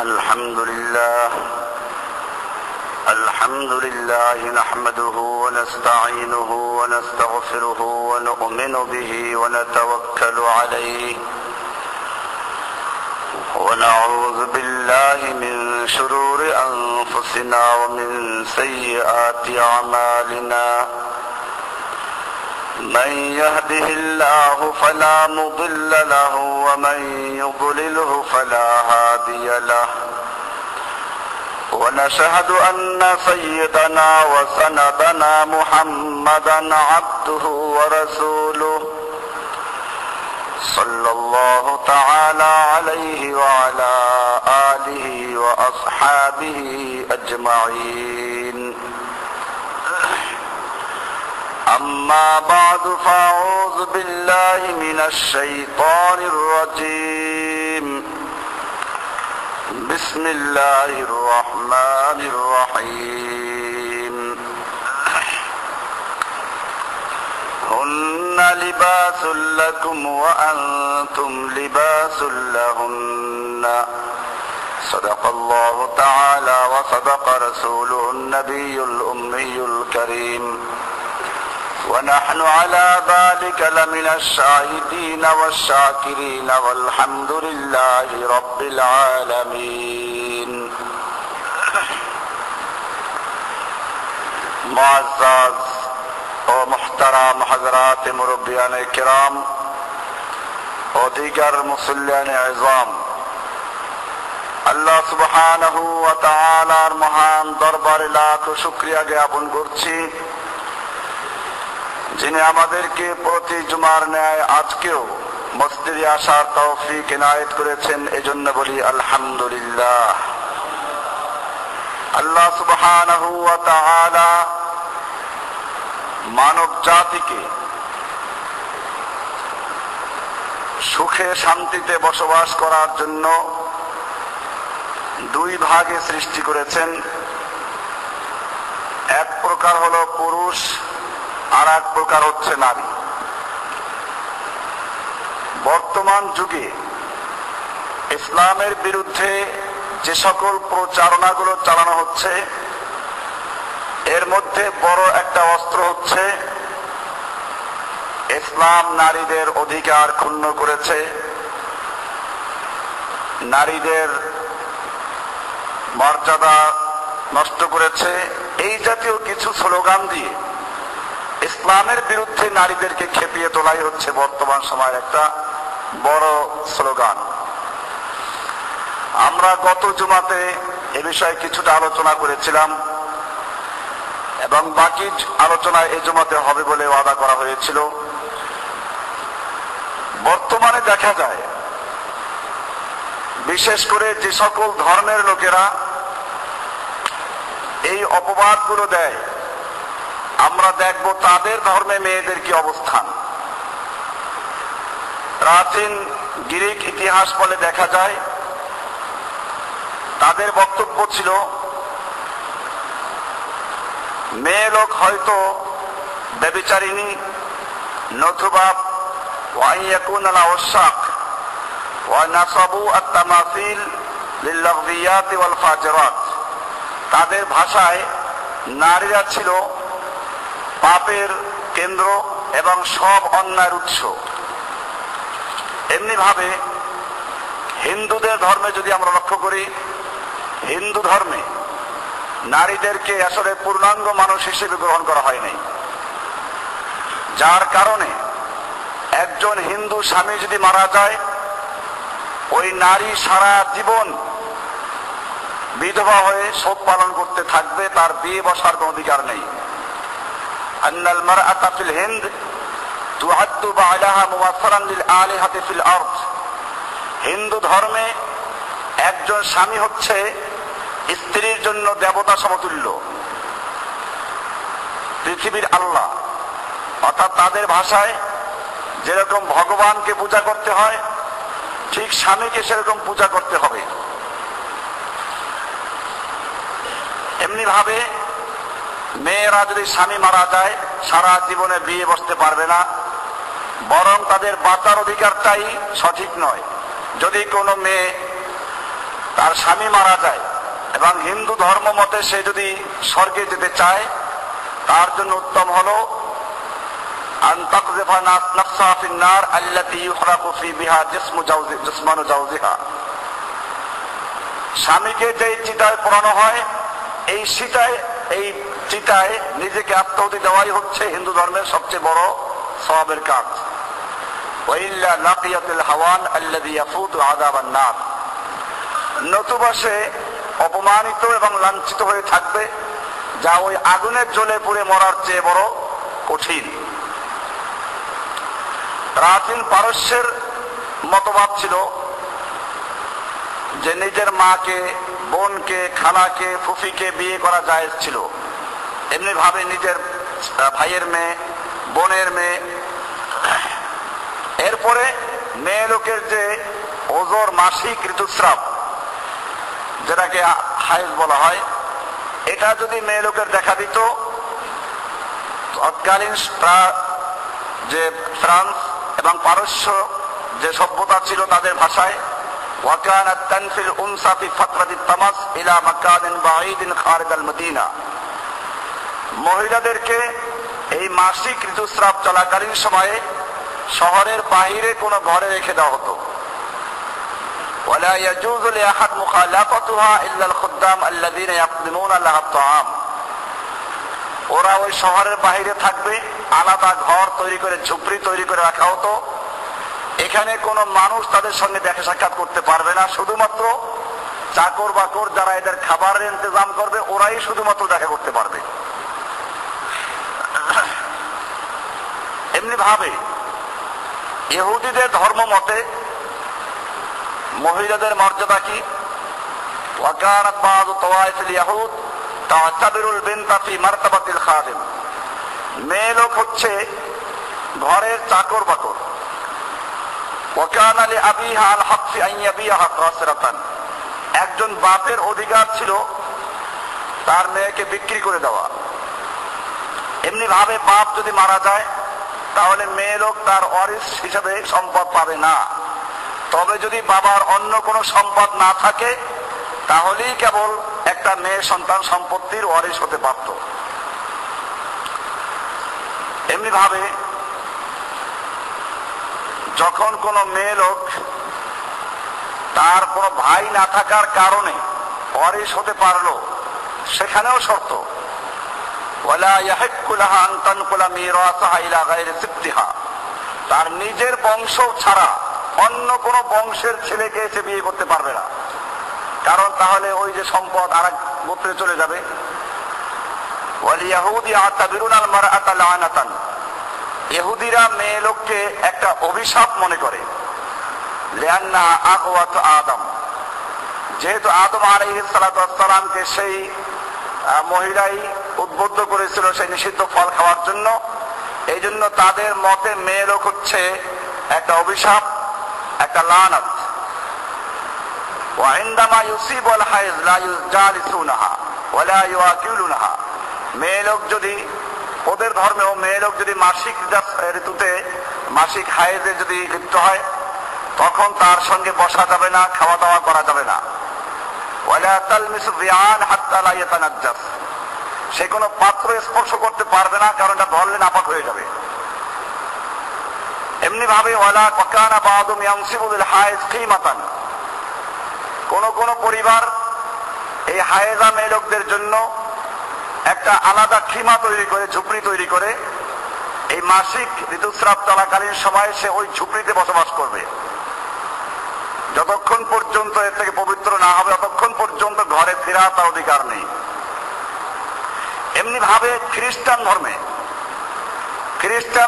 الحمد لله نحمده ونستعينه ونستغفره ونؤمن به ونتوكل عليه ونعوذ بالله من شرور أنفسنا ومن سيئات أعمالنا من يهده الله فلا مضل له ومن يضلله فلا هادي له ونشهد أن سيدنا وسندنا محمدا عبده ورسوله صلى الله تعالى عليه وعلى آله وأصحابه أجمعين أما بعد فأعوذ بالله من الشيطان الرجيم بسم الله الرحمن الرحيم هن لباس لكم وأنتم لباس لهن صدق الله تعالى وصدق رسوله النبي الأمي الكريم ونحن على ذلك لمن الشاهدين والشاكرين والحمد لله رب العالمين معزز ও মুহতারাম হযরত মুরব্বিয়ানে কিরাম ও দিগার মুসল্লিয়ানে ইজাম, আল্লাহ সুবহানাহু ওয়া তাআলার মহান দরবারে লাখ শুকরিয়া জ্ঞাপন করছি, যিনি আমাদেরকে প্রতি জুমার ন্যায় আজকেও মসজিদে আসার তৌফিক এনায়েত করেছেন। এজন্য বলি আলহামদুলিল্লাহ। আল্লাহ সুবহানাহু ওয়া তাআলা মানব জাতিকে সুখে শান্তিতে বসবাস করার জন্য দুই ভাগে সৃষ্টি করেছেন। এক প্রকার হলো পুরুষ, আর এক প্রকার হচ্ছে নারী। বর্তমান যুগে ইসলামের বিরুদ্ধে যে সকল প্রচারণাগুলো চালানো হচ্ছে, এর মধ্যে বড় একটা অস্ত্র হচ্ছে ইসলাম নারীদের অধিকার ক্ষুণ্ণ করেছে, নারীদের মর্যাদা নষ্ট করেছে। এই জাতীয় কিছু স্লোগান দিয়ে ইসলামের বিরুদ্ধে নারীদেরকে খেপিয়ে তোলাই হচ্ছে বর্তমান সময়ের একটা বড় স্লোগান। আমরা গত জুমাতে এ বিষয়ে কিছুটা আলোচনা করেছিলাম এবং বাকি আলোচনা এই জুমাতে হবে বলে ওয়াদা করা হয়েছিল। বর্তমানে দেখা যায় বিশেষ করে যে সকল ধর্মের লোকেরা এই অপবাদগুলো দেয়, আমরা দেখব তাদের ধর্মে মেয়েদের কি অবস্থান। প্রাচীন গ্রিক ইতিহাস বলে দেখা যায় তাদের বক্তব্য ছিল মেয়ে লোক হয়তো ব্যভিচারিণী, নতুবা ওয়াইয়াকুনা ওয়াশাক ওয়া নাসাবু আত-তামাসিল লিল-লাগবিয়াত ওয়াল ফাজিরাত। তাদের ভাষায় নারীরা ছিল পাপের কেন্দ্র এবং সব অন্যায়ের উৎস। এমনি ভাবে হিন্দুদের ধর্মে যদি আমরা লক্ষ্য করি, হিন্দু ধর্মে নারীদেরকে আসলে পূর্ণাঙ্গ মানুষ হিসেবে গ্রহণ করা হয়নি, যার কারণে একজন হিন্দু স্বামী যদি মারা যায়, ওই নারী সারা জীবন বিধবা হয়ে শোক পালন করতে থাকবে, তার বিয়ে বসার কোনো অধিকার নেই। আন্নাল মারআতা ফিল হিন্দ তুআদ্দু বা'লাহা মুওয়াসসালান লিল আলিহাতি ফিল আরদ। হিন্দু ধর্মে একজন স্বামী হচ্ছে স্ত্রীর জন্য দেবতা সমতুল্য, পৃথিবীর আল্লাহ। অর্থাৎ তাদের ভাষায় যেরকম ভগবানকে পূজা করতে হয়, ঠিক স্বামীকে সেরকম পূজা করতে হবে। এমনি ভাবে মেয়েরা যদি স্বামী মারা যায় সারা জীবনে বিয়ে বসতে পারবে না, বরং তাদের বাঁচার অধিকারটাই সঠিক নয়। যদি কোনো মেয়ে তার স্বামী মারা যায় এবং হিন্দু ধর্ম মতে সে যদি স্বর্গে যেতে চায়, তার জন্য উত্তম হলো আন তাকযিফা নাফসাহা ফিন নার আল্লাতী ইউহরাকু ফী বিহা জিসমানু জাওজিহা। স্বামীকে যেই চিতায় পোড়ানো হয়, এই চিতায় নিজেকে আত্মাহুতি দেওয়াই হচ্ছে হিন্দু ধর্মের সবচেয়ে বড় সওয়াবের কাজ। ওয়াইল্লা লাকিয়াতুল হাওয়ান আল্লাযী ইয়াফুতু আযাবান নার। নতুবা সে অপমানিত এবং লাঞ্ছিত হয়ে থাকবে, যা ওই আগুনের জ্বলে পুড়ে মরার চেয়ে বড় কঠিন। প্রাচীন পারস্যের মতবাদ ছিল যে নিজের মাকে, বোনকে, খালাকে, ফুফিকে বিয়ে করা জায়েজ ছিল। এমনি ভাবে নিজের ভাইয়ের মেয়ে, বোনের মেয়ে। এরপরে মেয়ে লোকের যে ওজোর মাসিক ঋতুস্রাব, যেটাকে হায়েজ বলা হয়, এটা যদি মেয়ে লোকের দেখা দিত, তৎকালীন যে ফ্রান্স এবং পারস্য যে সভ্যতা ছিল তাদের ভাষায় ওয়াকানাত তানফিল উনসা ফি ফাতরাতিত তামাস ইলা মাকানিন বাঈদিন খারিজ আল মদিনা। মহিলাদেরকে এই মাসিক ঋতুস্রাব চলাকালীন সময়ে শহরের বাহিরে কোনো ঘরে রেখে দেওয়া হতো। ওয়ালা ইয়াজুযু লিআহাদ মুখালাফাতুহা ইল্লা আল খুদ্দাম আল্লাযীনা ইয়াকদিমুনা লাহা আত-তাআম। ওরা ওই শহরের বাহিরে থাকবে, আলাদা ঘর তৈরি করে, ঝুপড়ি তৈরি করে রাখা হতো। এখানে কোনো মানুষ তাদের সঙ্গে দেখা সাক্ষাৎ করতে পারবে না, শুধুমাত্র চাকর বাকর যারা এদের খাবারের ইন্তজাম করবে, ওরাই শুধুমাত্র দেখা করতে পারবে। এমনি ভাবে ইহুদিদের ধর্ম মতে মহিলাদের মর্যাদা কি? ওয়াকানাত বাযু তাওয়াইফিল ইয়াহুদ তা'তাবিরুল বিনতা ফি মারতাবাতিল খাদিম। মেয়ে লোক হচ্ছে ঘরের চাকর বাকর। ওয়াকানা লিআবিহা আল হক ফি আন ইয়াবিহা কাসরাতান। একজন বাপের অধিকার ছিল তার মেয়েকে বিক্রি করে দেওয়া। এমনি ভাবে বাপ যদি মারা যায়, তাহলে মেয়ে লোক তার ওয়ারিস হিসেবে সম্পদ পাবে না। তবে যদি বাবার অন্য কোনো সম্পদ না থাকে, তাহলেই কেবল একটা মেয়ে সন্তান সম্পত্তির ওয়ারিস হতে পারত। এমনি ভাবে যখন কোনো মেয়ে লোক তার কোনো ভাই না থাকার কারণে ওয়ারিস হতে পারলো, সেখানেও শর্ত ওয়ালা ইয়াহিক্কু লাহা আন তানকুলা মিরাসাহা ইলা গায়রি সিবতিহা। তার নিজের বংশ ছাড়া অন্য কোনো বংশের ছেলেকে এসে বিয়ে করতে পারবে না, কারণ তাহলে ওই যে সম্পদ আরেক গোত্রে চলে যাবে। ওয়াল ইয়াহুদি আতাবিরুনাল মারআতা লানাতান। ইহুদিরা মেয়ে লোককে একটা অভিশাপ মনে করে। লিআন্না আগওয়াত আদম। যেহেতু আদম আলাইহিস সালাতু ওয়াস সালামকে সেই মহিলাই উদ্বুদ্ধ করেছিল সেই নিষিদ্ধ ফল খাওয়ার জন্য, এই জন্য তাদের মতে মেয়ে লোক হচ্ছে একটা অভিশাপ, একটা লানত। ওয়াইন্দামা ইউসিবুল হাইজ লা ইউজালিসুনাহা ওয়ালা ইউআকিলুনাহা। মেয়ে লোক যদি, ওদের ধর্মেও মেয়ে লোক যদি মাসিক ঋতুতে, মাসিক হায়েজে যদি লিপ্ত হয়, তখন তার সঙ্গে বসা যাবে না, খাওয়া দাওয়া করা যাবে না। ওয়ালা তালমিসু বিআন হাত্তা লা ইয়াতানাজ্জাস। সে কোনো পাত্র স্পর্শ করতে পারবে না, কারণ এটা ধরলে নাপাক হয়ে যাবে। এমনি ভাবে ওয়ালা ওয়াকানা বাদুম ইয়ানসিবু লিল হায়েজ কিমাতান। কোন পরিবার এই হায়েজা মেয়ে লোকদের জন্য একটা আলাদা খিমা তৈরি করে, ঝুপড়ি তৈরি করে, এই মাসিক ঋতুস্রাব চলাকালীন সময় সে ওই ঝুপড়িতে বসবাস করবে। যতক্ষণ পর্যন্ত এর থেকে পবিত্র না হবে, ততক্ষণ পর্যন্ত ঘরে ফেরা তার অধিকার নেই। এমনি ভাবে খ্রিস্টান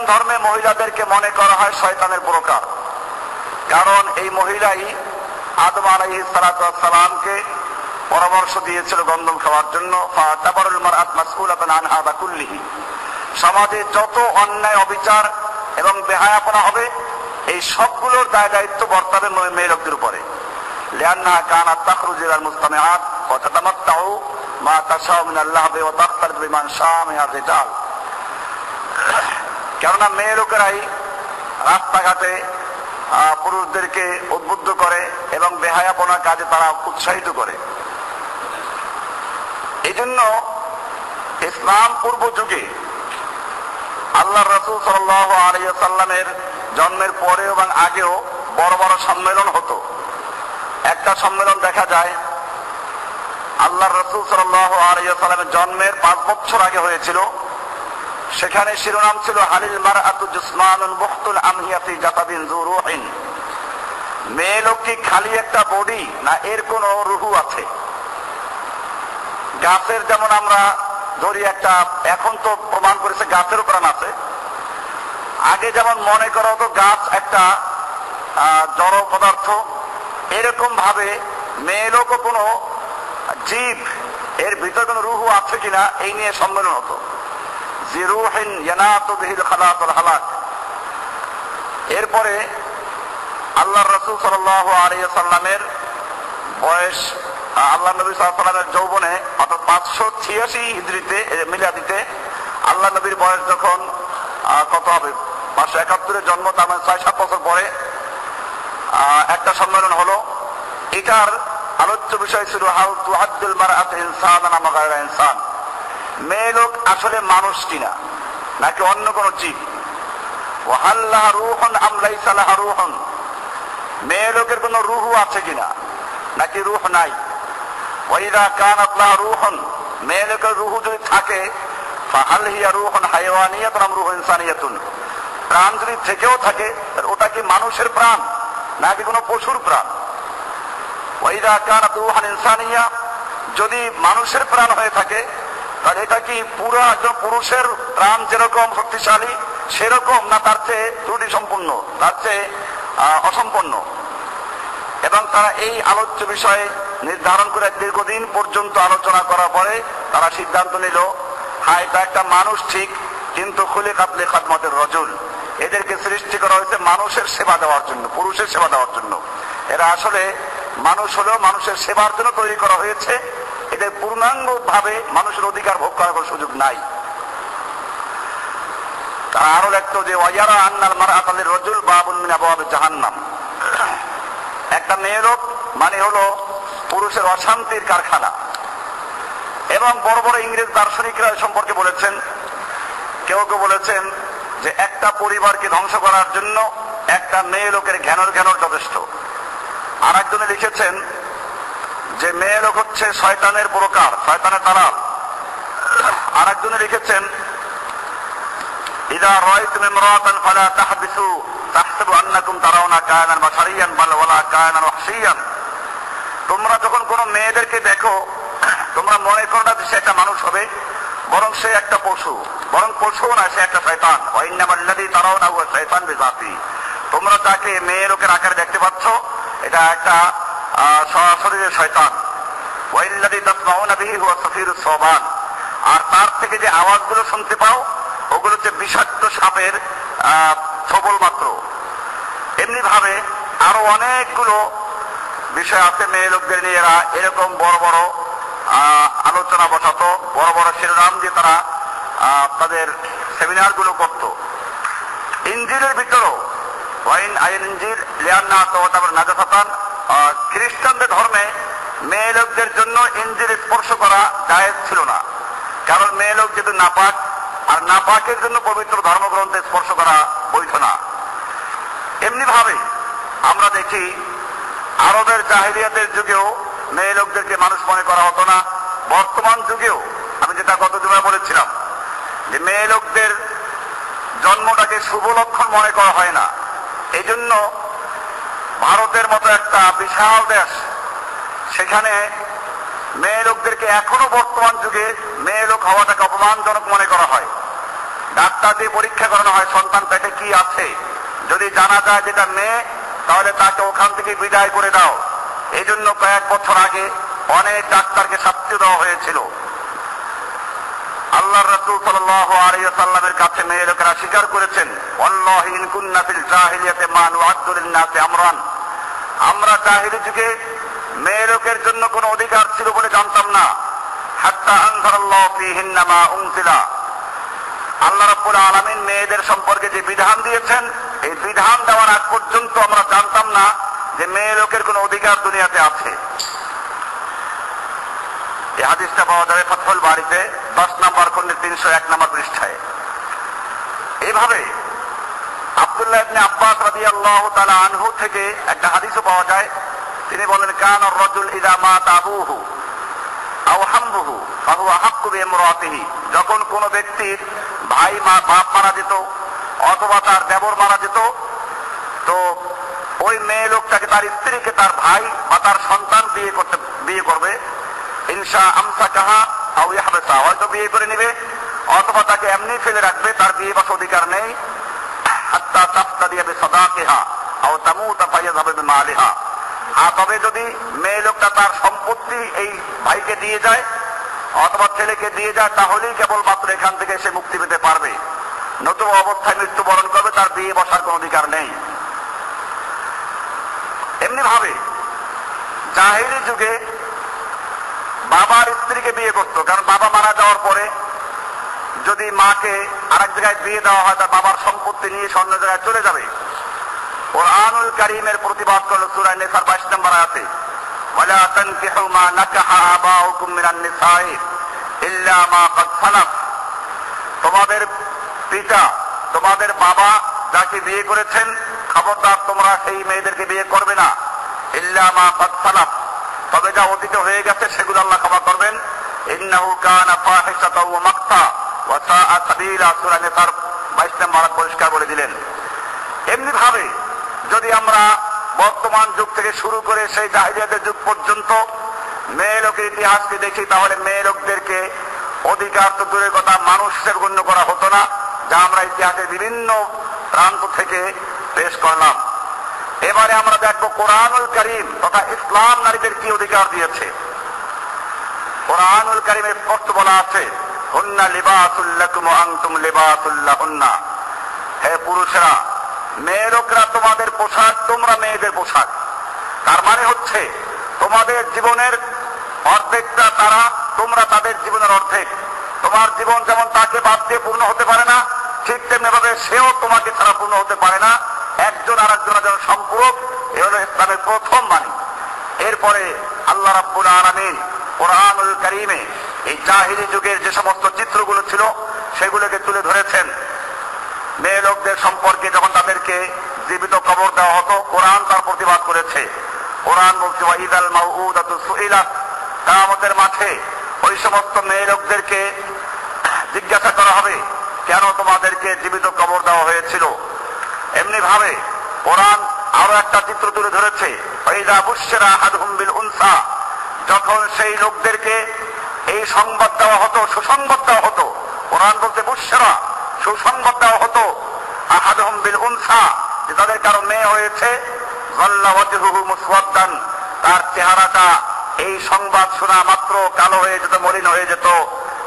ধর্মে মহিলাদেরকে মনে করা হয় শয়তানের প্রকার, কারণ এই মহিলাই আদম আলাইহিস সালাতু ওয়াস সালামকে পরামর্শ দিয়েছিল গন্ধম খাওয়ার জন্য। ফাতাবারুল মারআত মাসউলাতান আন হাদা কুল্লিহি। সমাজে যত অন্যায়, অবিচার এবং বেহায়াপনা হবে, এই সবগুলোর দায় দায়িত্ব বর্তাবে মেয়ে লোকদের উপরে। লিআন্নাহা কানাত তাখরুজু ইলাল মুজতামিআত ওয়া তাতামাত্তাউ মা তাশাউ মিনাল লাহবি ওয়া তাখতালিতু বিমান শাআ মিনার রিজাল। কেননা মেয়ে লোকেরাই রাস্তাঘাটে পুরুষদেরকে উদ্বুদ্ধ করে এবং বেহায়াপনা কাজে তারা উৎসাহিত করে। এই জন্য ইসলাম পূর্ব যুগে আল্লাহ রাসূল সাল্লাল্লাহু আলাইহি ওয়াসাল্লামের জন্মের পরে এবং আগেও বড় বড় সম্মেলন হতো। একটা সম্মেলন দেখা যায় আল্লাহ রাসূল সাল্লাল্লাহু আলাইহি ওয়াসাল্লামের জন্মের 5 বছর আগে হয়েছিল। সেখানে শিরোনাম ছিল হালিল মারআতু জুসমানুন বুখতুল আমহিয়াতি জাতাবিন যু রূহিন। মেয়ে লোক কি খালি একটা বডি না এর কোন রুহু আছে? গাছের যেমন আমরা ধরি একটা, এখন তো প্রমাণ করেছে গাছেরও প্রাণ আছে। আগে যেমন মনে করা হতো গাছ একটা জড় পদার্থ, এরকম ভাবে মেয়ে লোকও কোনো জীব, এর ভিতরে কোনো রুহু আছে কিনা এই নিয়ে সম্মেলন হতো। জিরুহিন ইয়ানাতু বিহিল খালাকুল হালাক। এরপরে আল্লাহর রাসূল সাল্লাল্লাহু আলাইহি ওয়াসাল্লামের বয়স, আল্লাহ নবী সাল্লাল্লাহু আলাইহি ওয়াসাল্লামের যৌবনে অর্থাৎ 586 হিজরিতে মিলাদিতে আল্লাহ নবীর বয়স যখন কত হবে, 571 জন্ম, তার মানে 6-7 বছর পরে একটা সম্মেলন হলো। এটার আলোচ্য বিষয় ছিল হাউ তুআদ্দুল মারআতু ইনসানান আম গায়রা ইনসান। মেয়ে লোক আসলে মানুষ কিনা নাকি অন্য কোন জীব? ওয়া হাল লাহা রূহুন আম লাইসা লাহা রূহুন। মেয়ে লোকের কোন রুহু আছে কিনা নাকি রূহ নাই? ওয়া ইযা কানাত লাহা রূহুন, মেয়ে লোকের রুহু যদি থাকে, ফাহাল হিয়া রূহুন হায়াওয়ানিয়াতুন আম রূহু ইনসানিয়াতুন। প্রাণ যদি থেকেও থাকে ওটা কি মানুষের প্রাণ নাকি কোনো পশুর প্রাণ? ওয়া ইযা কানাত রূহুন ইনসানিয়া, যদি মানুষের প্রাণ হয়ে থাকে তাহলে এটা কি পুরো একজন পুরুষের প্রাণ যেরকম শক্তিশালী সেরকম, না তার চেয়ে ত্রুটি সম্পূর্ণ, তার চেয়ে অসম্পন্ন? এবং তারা এই আলোচ্য বিষয়ে নির্ধারণ করে দীর্ঘদিন পর্যন্ত আলোচনা করার পরে তারা সিদ্ধান্ত নিল, হ্যাঁ এটা একটা মানুষ ঠিক, কিন্তু খুলিকাত লিখাদমাতির রাজুল। এদেরকে সৃষ্টি করা হয়েছে মানুষের সেবা দেওয়ার জন্য, পুরুষের সেবা দেওয়ার জন্য। এরা আসলে মানুষ হলেও মানুষের সেবার জন্য তৈরি করা হয়েছে। এদের পূর্ণাঙ্গ ভাবে মানুষের অধিকার ভোগ করার কোনো সুযোগ নাই। তারা আরো লিখত যে ওয়ায়ারা আন্নাল মারআতা লির-রাজুল বাবুন মিন আবওয়াব জাহান্নাম। একটা মেয়ে লোক মানে হলো পুরুষের অশান্তির কারখানা। এবং বড় বড় ইংরেজ দার্শনিকরা সম্পর্কে বলেছেন, কেউ কেউ বলেছেন যে একটা পরিবারকে ধ্বংস করার জন্য একটা মেয়ে লোকের ঘ্যানর যথেষ্ট। আর একজনে লিখেছেন যে মেয়ে লোক হচ্ছে শয়তানের প্রকার, শয়তানের দালাল। আর একজনে লিখেছেন ইযা রাআইতুম ইমরাআতান ফালা তাহবিসু তাহসাবু আন্নাকুম তারাউনা কায়নান বাশারিয়ান বাল ওয়ালা কায়নান ওয়াহশিয়ান। তোমরা যখন কোনো মেয়েদেরকে দেখো তোমরা মনে করো না যে সে একটা মানুষ হবে, বরং সে একটা পশু, বরং পশু না, সে একটা শয়তান। ওয়া ইন্নামাল্লাযী তারাউনা হুয়া শাইতান বিযাতি। তোমরা তাকে মেয়ে লোকের আকারে দেখতে পাচ্ছ, এটা একটা সরাসরি শয়তান। ওয়াইল্লাযী তাসমাউনা বিহি হুয়া সাফিরুস সাবান। আর তার থেকে যে আওয়াজগুলো শুনতে পাও ওগুলো হচ্ছে বিষাক্ত সাপের ছবল মাত্র। এমনি ভাবে আরো অনেকগুলো বিষয় আছে মেয়ে লোকদের নিয়ে। এরা এরকম বড় বড় আলোচনা বসাতো, বড় বড় শিরোনাম দিয়ে তারা তাদের সেমিনার গুলো করত। ইনজিলের ভিতরেও ওয়াইন আইন ইনজিল লিয়ান্না তাওয়াতাবার নাজাসাতান, খ্রিস্টানদের ধর্মে মেয়ে লোকদের জন্য ইনজিল স্পর্শ করা জায়েজ ছিল না, কারণ মেয়ে লোক যেহেতু নাপাক, আর নাপাকের জন্য পবিত্র ধর্মগ্রন্থে স্পর্শ করা বৈধ না। এমনি ভাবে আমরা দেখি আরবের জাহেলিয়াতের যুগেও মেয়ে লোকদেরকে মানুষ মনে করা হতো না। বর্তমান যুগেও আমি যেটা গত জুমায় বলেছিলাম যে মেয়ে লোকদের জন্মটাকে শুভ লক্ষণ মনে করা হয় না। এই জন্য ভারতের মতো একটা বিশাল দেশ, সেখানে মেয়ে লোকদেরকে এখনো বর্তমান যুগে মেয়ে লোক হওয়াটাকে অপমানজনক মনে করা হয়। ডাক্তার দিয়ে পরীক্ষা করানো হয় সন্তান পেটে কি আছে, যদি জানা যায় যেটা মেয়ে তাহলে তাকে ওখান থেকে বিদায় করে দাও। এই জন্য কয়েক বছর আগে অনেক ডাক্তারকে শাস্তি দেওয়া হয়েছিল। আল্লাহর রাসূল সাল্লাল্লাহু আলাইহি ওয়াসাল্লামের কাছে মেয়ে লোকেরা স্বীকার করেছেন, ওয়াল্লাহি ইন কুন্না ফিল জাহিলিয়াতি মা নুআদ্দু লিন-নাসি আমরান। আমরা জাহিলি যুগে মেয়ে লোকের জন্য কোনো অধিকার ছিল বলে জানতাম না। হাত্তা আনজালাল্লাহু ফীহিন্না মা উনজিলা। আল্লাহ রাব্বুল আলামিন মেয়েদের সম্পর্কে যে বিধান দিয়েছেন এই বিধান দেওয়ার আগ পর্যন্ত আমরা জানতাম না যে মেয়ে লোকের কোনো অধিকার দুনিয়াতে আছে। এই হাদিসটা পাওয়া যাবে ফাতহুল বারীতে 10 নম্বর খণ্ডে 301 নম্বর পৃষ্ঠায়। এইভাবে আব্দুল্লাহ ইবনে আব্বাস রাদিয়াল্লাহু তাআলা আনহু থেকে একটা হাদিসও পাওয়া যায়। তিনি বলেন, কানা রাজুল ইযা মাতা আবুহু আও হামবুহু ফাহুয়া হাক্কু বিইমরাতিহি। যখন কোনো ব্যক্তির ভাই বাপ মারা যেত অথবা তার দেবর মারা যেত, তো ওই মেয়ে লোকটাকে তার স্ত্রীকে তার ভাই বা তার সন্তান বিয়ে করবে। ইনশা আমসাকাহা আও ইয়াহবাসা, হয়তো বিয়ে করে নেবে অথবা তাকে এমনি ফেলে রাখবে, তার বিয়ে বসার অধিকার নেই। হাত্তা তাফতাদিয়া বিসাদাকিহা আও তামুতা ফায়াযহাবু বিমালিহা। তবে যদি মেয়ে লোকটা তার সম্পত্তি এই ভাইকে দিয়ে যায় অথবা ছেলেকে দিয়ে যায়, তাহলেই কেবলমাত্র এখান থেকে সে মুক্তি পেতে পারবে, নতুবা অবস্থায় মৃত্যুবরণ করবে, তার বিয়ে বসার কোন অধিকার নেই। এমনি ভাবে জাহেলি যুগে বাবার স্ত্রীকে বিয়ে করত, কারণ বাবা মারা যাওয়ার পরে যদি মাকে আরেক জায়গায় বিয়ে দেওয়া হয় তার বাবার সম্পত্তি নিয়ে অন্য জায়গায় চলে যাবে। কুরআনুল কারীমের প্রতিবাদ করল সূরা নিসার 22 নম্বর আয়াতে, ওয়ালা তানকিহু মা নাকাহা আবাউকুম মিনান নিসাই ইল্লা মা ক্বাদ সালাফ। তোমাদের পিতা তোমাদের বাবা যাকে বিয়ে করেছেন, খবরদার তোমরা সেই মেয়েদেরকে বিয়ে করবে না, ইল্লা মা ক্বাদ সালাফ, তবে যা অতীত হয়ে গেছে সেগুলো আল্লাহ ক্ষমা করবেন। ইন্নাহু কানা ফাহিশাতাও ওয়া মাকতা ওয়া সাআ সাবিলা, সূরা নিসার 22 নম্বর আয়াত পরিষ্কার করে দিলেন। এমনি ভাবে যদি আমরা বর্তমান যুগ থেকে শুরু করে সেই জাহেলিয়াতের যুগ পর্যন্ত মেয়ে লোকের ইতিহাসকে দেখি, তাহলে মেয়ে লোকদেরকে অধিকার তো দূরের কথা মানুষের গণ্য করা হতো না, যা আমরা ইতিহাসের বিভিন্ন প্রান্ত থেকে পেশ করলাম। এবারে আমরা দেখবো কোরআনুল কারীম তথা ইসলাম নারীদের কি অধিকার দিয়েছে। কোরআনুল কারীমে স্পষ্ট বলা আছে, হুন্না লিবাসুল লাকুম ওয়া আনতুম লিবাসুল লাহুন্না। হে পুরুষরা, মেয়ে লোকরা তোমাদের পোশাক, তোমরা মেয়েদের পোশাক। তার মানে হচ্ছে তোমাদের জীবনের অর্ধেকটা তারা, তোমরা তাদের জীবনের অর্ধেক। তোমার জীবন যেমন তাকে বাদ দিয়ে পূর্ণ হতে পারে না, ঠিক তেমনি ভাবে সেও তোমাকে ছাড়া পূর্ণ হতে পারে না। একজন আর একজনের যেন সম্পূরক, এ হলো ইসলামের প্রথম বাণী। এরপরে আল্লাহ রাব্বুল আলামিন কোরআনুল কারীমে এই জাহিলি যুগের যে সমস্ত চিত্রগুলো ছিল সেগুলোকে তুলে ধরেছেন। মেয়ে লোকদের সম্পর্কে যখন তাদেরকে জীবিত কবর দেওয়া হতো, কোরআন তার প্রতিবাদ করেছে। কোরআন বলছে, ওয়াইদাল মাউউদাতু সুইলাত, কিয়ামতের মাঠে ওই সমস্ত মেয়ে লোকদেরকে জিজ্ঞাসা করা হবে, কেন তোমাদেরকে জীবিত কবর দেওয়া হয়েছিল। এমনি ভাবে কোরআন আরো একটা চিত্র তুলে ধরেছে, ওয়াইদা বুশশিরা আহাদুহুম বিল উনসা, যখন সেই লোকদেরকে এই সংবাদ দেওয়া হতো, সুসংবাদ দেওয়া হতো। কোরআন বলতে বুশশিরা, সুসংবাদ দেওয়া হতো, আহাদুহুম বিল উনসা, যে তাদের কারো মেয়ে হয়েছে, যাল্লা ওয়াজহুহু মুসওয়াদ্দান, তার চেহারাটা এই সংবাদ শোনা মাত্র কালো হয়ে যেত, মলিন হয়ে যেত,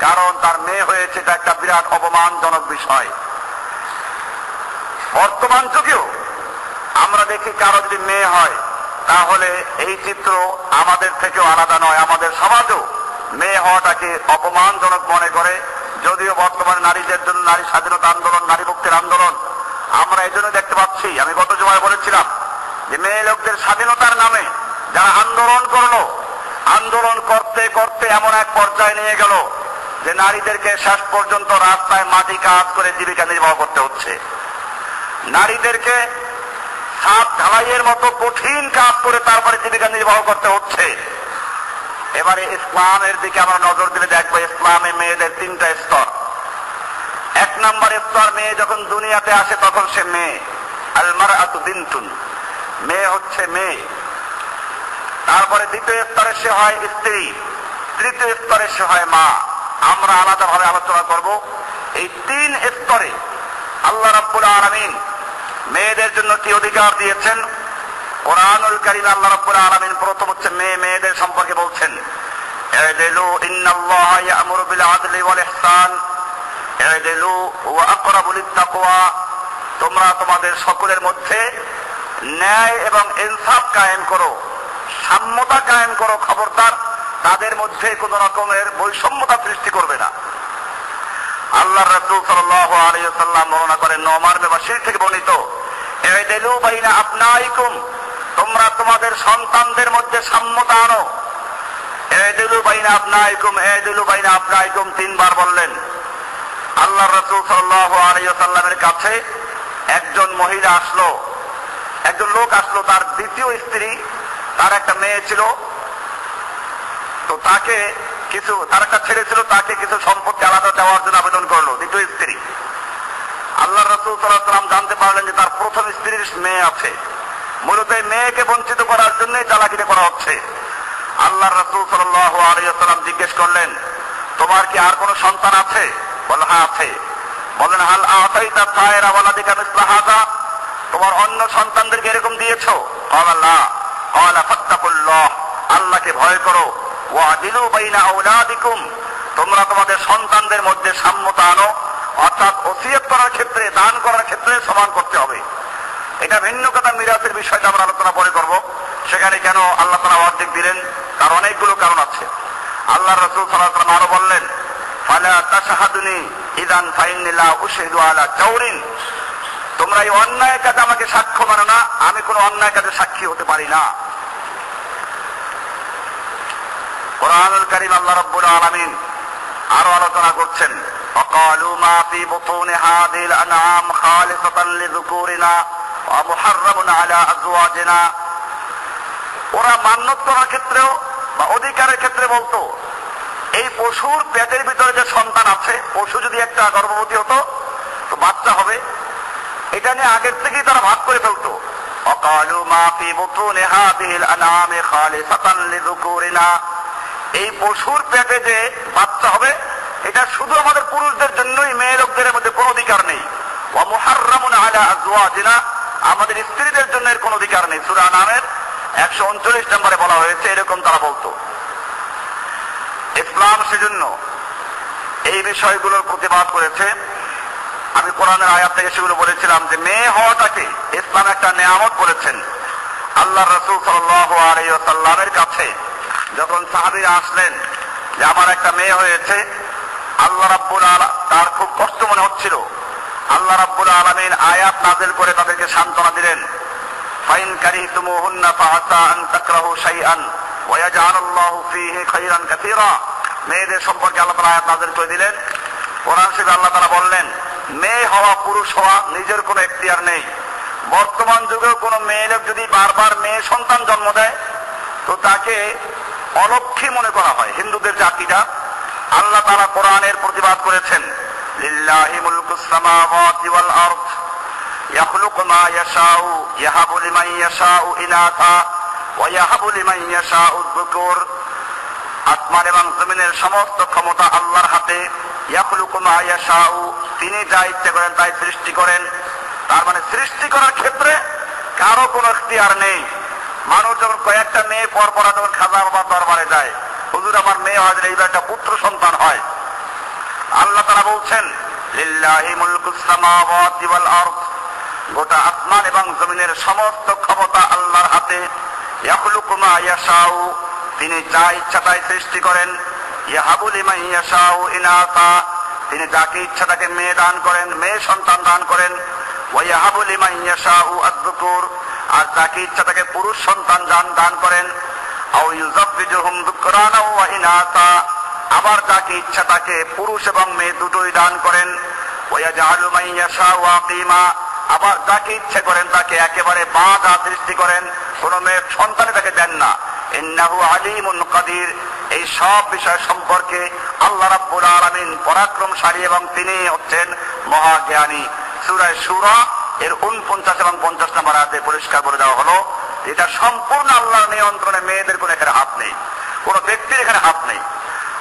কারণ তার মেয়ে হয়েছে। এটা একটা বিরাট অপমানজনক বিষয়। বর্তমান যুগেও আমরা দেখি কারো যদি মেয়ে হয়, তাহলে এই চিত্র আমাদের থেকেও আলাদা নয়। আমাদের সমাজও মেয়ে হওয়াটাকে অপমানজনক মনে করে। যদিও বর্তমানে নারীদের জন্য নারী স্বাধীনতা আন্দোলন, নারী মুক্তির আন্দোলন আমরা এই জন্য দেখতে পাচ্ছি। আমি গত জুমায় বলেছিলাম যে মেয়ে লোকদের স্বাধীনতার নামে যারা আন্দোলন করলো, আন্দোলন করতে করতে এমন এক পর্যায়ে নিয়ে গেল যে নারীদেরকে শেষ পর্যন্ত রাস্তায় মাটি কাজ করে জীবিকা নির্বাহ করতে হচ্ছে। নারীদেরকে ছাদ ঢালাইয়ের মতো কঠিন কাজ করে তারপরে জীবিকা নির্বাহ করতে হচ্ছে। এবারে ইসলামের দিকে আমরা নজর দিলে দেখবো, ইসলামে মেয়েদের 3টা স্তর। 1 নম্বর স্তর, মেয়ে যখন দুনিয়াতে আসে তখন সে মেয়ে, আল মারআতু বিনতুন, মেয়ে হচ্ছে মেয়ে। তারপরে 2য় স্তরে সে হয় স্ত্রী, 3য় স্তরে সে হয় মা। আমরা আলাদাভাবে আলোচনা করব। এই 3 স্তরে আল্লাহ রাব্বুল আলামিন মেয়েদের জন্য কি অধিকার দিয়েছেন। কোরআনুল কারীমে আল্লাহ রাব্বুল আলামিন প্রথম হচ্ছে মেয়েদের সম্পর্কে বলছেন, ইদিলু ইন্নাল্লাহা ইয়া'মুরু বিল আদলি ওয়াল ইহসান ইদিলু ওয়া আকরাবু লিত-তাকওয়া, তোমরা তোমাদের সকলের মধ্যে ন্যায় এবং ইনসাফ কায়েম করো, সাম্যতা কায়েম করো। খবরদার তাদের মধ্যে কোন রকমের বৈষম্যতা সৃষ্টি করবে না। আল্লাহর রাসূল সাল্লাল্লাহু আলাইহি ওয়াসাল্লাম বর্ণনা করেন, নোমান বিন বাশীর থেকে বর্ণিত, ইদিলু বাইনা আবনাইকুম, তোমরা তোমাদের সন্তানদের মধ্যে সাম্যতা আনো। ইদিলু বাইনা আবনাইকুম, ইদিলু বাইনা আবনাইকুম তিনবার বললেন। আল্লাহ রাসূল সাল্লাল্লাহু আলাইহি ওয়াসাল্লামের কাছে একজন মহিলা আসলো, একজন লোক আসলো, তার দ্বিতীয় স্ত্রী, তার একটা মেয়ে ছিল, তো তাকে কিছু, তার একটা ছেলে ছিল, তাকে কিছু সম্পত্তি আলাদা দেওয়ার জন্য আবেদন করলো, দ্বিতীয় স্ত্রী। আল্লাহ রাসূল সাল্লাল্লাহু আলাইহি ওয়াসাল্লাম জানতে পারলেন যে তার প্রথম স্ত্রীর মেয়ে আছে, মূলত এই মেয়েকে বঞ্চিত করার জন্যই চালাকিটা করা হচ্ছে। আল্লাহ রাসূল সাল্লাল্লাহু আলাইহি ওয়াসাল্লাম জিজ্ঞেস করলেন, তোমার কি আর কোনো সন্তান আছে? বলল হ্যাঁ আছে। বলেন হাল আতাইতা সায়রা ওয়ালাদিকা মিসলা হাযা, তোমার অন্য সন্তানদেরকে এরকম দিয়েছো? ক্বালা লা। ক্বালা ফাত্তাকুল্লাহ, আল্লাহকে ভয় করো। ওয়াদিলু বাইনা আওলাদিকুম, তোমরা তোমাদের সন্তানদের মধ্যে সাম্যতা আনো, অর্থাৎ ওসিয়ত করার ক্ষেত্রে, দান করার ক্ষেত্রে সমান করতে হবে। এটা ভিন্ন কথা, মিরাসের বিষয়টা আমরা আলোচনা পরে করব। সেখানে কেন আল্লাহ তাআলা অর্ধেক দিলেন, তার অনেকগুলো কারণ আছে। আল্লাহ রাসূল সাল্লাল্লাহু আলাইহি ওয়াসাল্লাম আরো বললেন, ফালা তাশহাদুনি ইযান ফাইন্নী লা উশহিদু আলা জাওরিন, তোমরা এই অন্যায় কাজে আমাকে সাক্ষ্য মানো না, আমি কোনো অন্যায় কাজে সাক্ষী হতে পারি না। কুরআনুল কারীম আল্লাহ রাব্বুল আলামিন আরো আলোচনা করছেন, ওয়াকালু মা ফি বুতুনি হাযিল আনআম খালিসাতান লিযুকুরিনা ওয়া মুহাররামুন আলা আজওয়াজিনা। ওরা মান্যত করার ক্ষেত্রেও বা অধিকারের ক্ষেত্রে বলতো, এই পশুর পেটের ভিতরে যে সন্তান আছে, পশু যদি একটা গর্ভবতী হতো তো বাচ্চা হবে, এটা নিয়ে আগের থেকেই তারা ভাগ করে ফেলতো। ওয়াকালু মা ফি বুতুনি হাযিল আনআম খালিসাতান লিযুকুরিনা, এই পশুর পেটে যে বাচ্চা হবে এটা শুধু আমাদের পুরুষদের জন্যই, মেয়ে লোকদের মধ্যে কোনো অধিকার নেই। ওয়া মুহাররামুন আলা আজওয়াজিনা, আমাদের স্ত্রীদের জন্য এর কোনো অধিকার নেই। সূরা আনআমের 139 নম্বরে বলা হয়েছে, এরকম তারা বলতো। ইসলাম সেজন্য এই বিষয়গুলোর প্রতিবাদ করেছে। আমি কোরআনের আয়াত থেকে সেগুলো বলেছিলাম যে মেয়ে হওয়াটাকে ইসলাম একটা নেয়ামত বলেছেন। আল্লাহ রাসূল সাল্লাল্লাহু আলাইহি ওয়াসাল্লামের কাছে যখন সাহাবীরা আসলেন যে আমার একটা মেয়ে হয়েছে, আল্লাহ রাব্বুল আলামিন, তার খুব কষ্ট মনে হচ্ছিল। আল্লাহ রাব্বুল আলামিন আয়াত নাযিল করে তাদেরকে সান্ত্বনা দিলেন, ফাইন কারিহতুমুহুন্না ফাআসা আন তাকরাহু শাইআন ওয়া ইয়াজআলুল্লাহু ফীহি খায়রান কাসীরা। মেয়েদের সম্পর্কে আল্লাহ তাআলা আয়াত নাযিল করে দিলেন। কোরআন শরীফে আল্লাহ তাআলা বললেন, মেয়ে হওয়া, পুরুষ হওয়া নিজের কোনো এখতিয়ার নেই। বর্তমান যুগেও কোনো মেয়ে লোক যদি বারবার মেয়ে সন্তান জন্ম দেয় তো তাকে অলক্ষী মনে করা হয়, হিন্দুদের জাতিটা। আল্লাহ তাআলা কোরআনের প্রতিবাদ করেছেন, লিল্লাহি মুলকুস সামাওয়াতি ওয়াল আরদ ইয়াখলুকু মা ইয়াশাউ ইয়াহাবু লিমান ইয়াশাউ ইনাসা ওয়া ইয়াহাবু লিমান ইয়াশাউ যুকুর। আসমান এবং জমিনের সমস্ত ক্ষমতা আল্লাহর হাতে। ইয়াখলুকু মা ইয়াশাউ, তিনি যা ইচ্ছে করেন তাই সৃষ্টি করেন। তার মানে সৃষ্টি করার ক্ষেত্রে কারো কোনো এখতিয়ার নেই। মানুষ যখন কয়েকটা মেয়ে পর যখন খাজা বাবার দরবারে যায়, হুজুর আমার মেয়ে হয়, এইবার একটা পুত্র সন্তান হয়। আল্লাহ তাআলা বলছেন, লিল্লাহি মুলকুস সামাওয়াতি ওয়াল আরদ, গোটা আসমান এবং জমিনের সমস্ত ক্ষমতা আল্লাহর হাতে। ইয়াখলুকু মা ইয়াশাউ, তিনি যা ইচ্ছা তাই সৃষ্টি করেন। ইয়াহাবু লিমান ইয়াশাউ ইনাসা, তিনি যাকে ইচ্ছা তাকে মেয়ে দান করেন, মেয়ে সন্তান দান করেন। ওয়া ইয়াহাবু লিমান ইয়াশাউ আয-যুকুর, আর যাকে ইচ্ছা তাকে পুরুষ সন্তান দান করেন। আও ইউযাব্বিজুহুম যুকরানা ওয়া ইনাসা, আবার যাকে ইচ্ছা তাকে পুরুষ এবং মেয়ে দুটোই দান করেন। ওয়া ইয়াজআলু মান ইয়াশাউ আকিমা, আবার যাকে ইচ্ছে করেন তাকে একেবারে বাঁধা সৃষ্টি করেন, কোনো মেয়ে সন্তানে তাকে দেন না। ইন্নাহু আলিমুন কাদির, এই সব বিষয় সম্পর্কে আল্লাহ রাব্বুল আলামিন পরাক্রমশালী এবং তিনি হচ্ছেন মহাজ্ঞানী। সূরা শূরা এর 49 এবং 50 নম্বর আয়াতে পরিষ্কার বলে দেওয়া হলো, এটা সম্পূর্ণ আল্লাহর নিয়ন্ত্রণে, মেয়েদের কোনো এখানে হাত নেই, কোনো ব্যক্তির এখানে হাত নেই।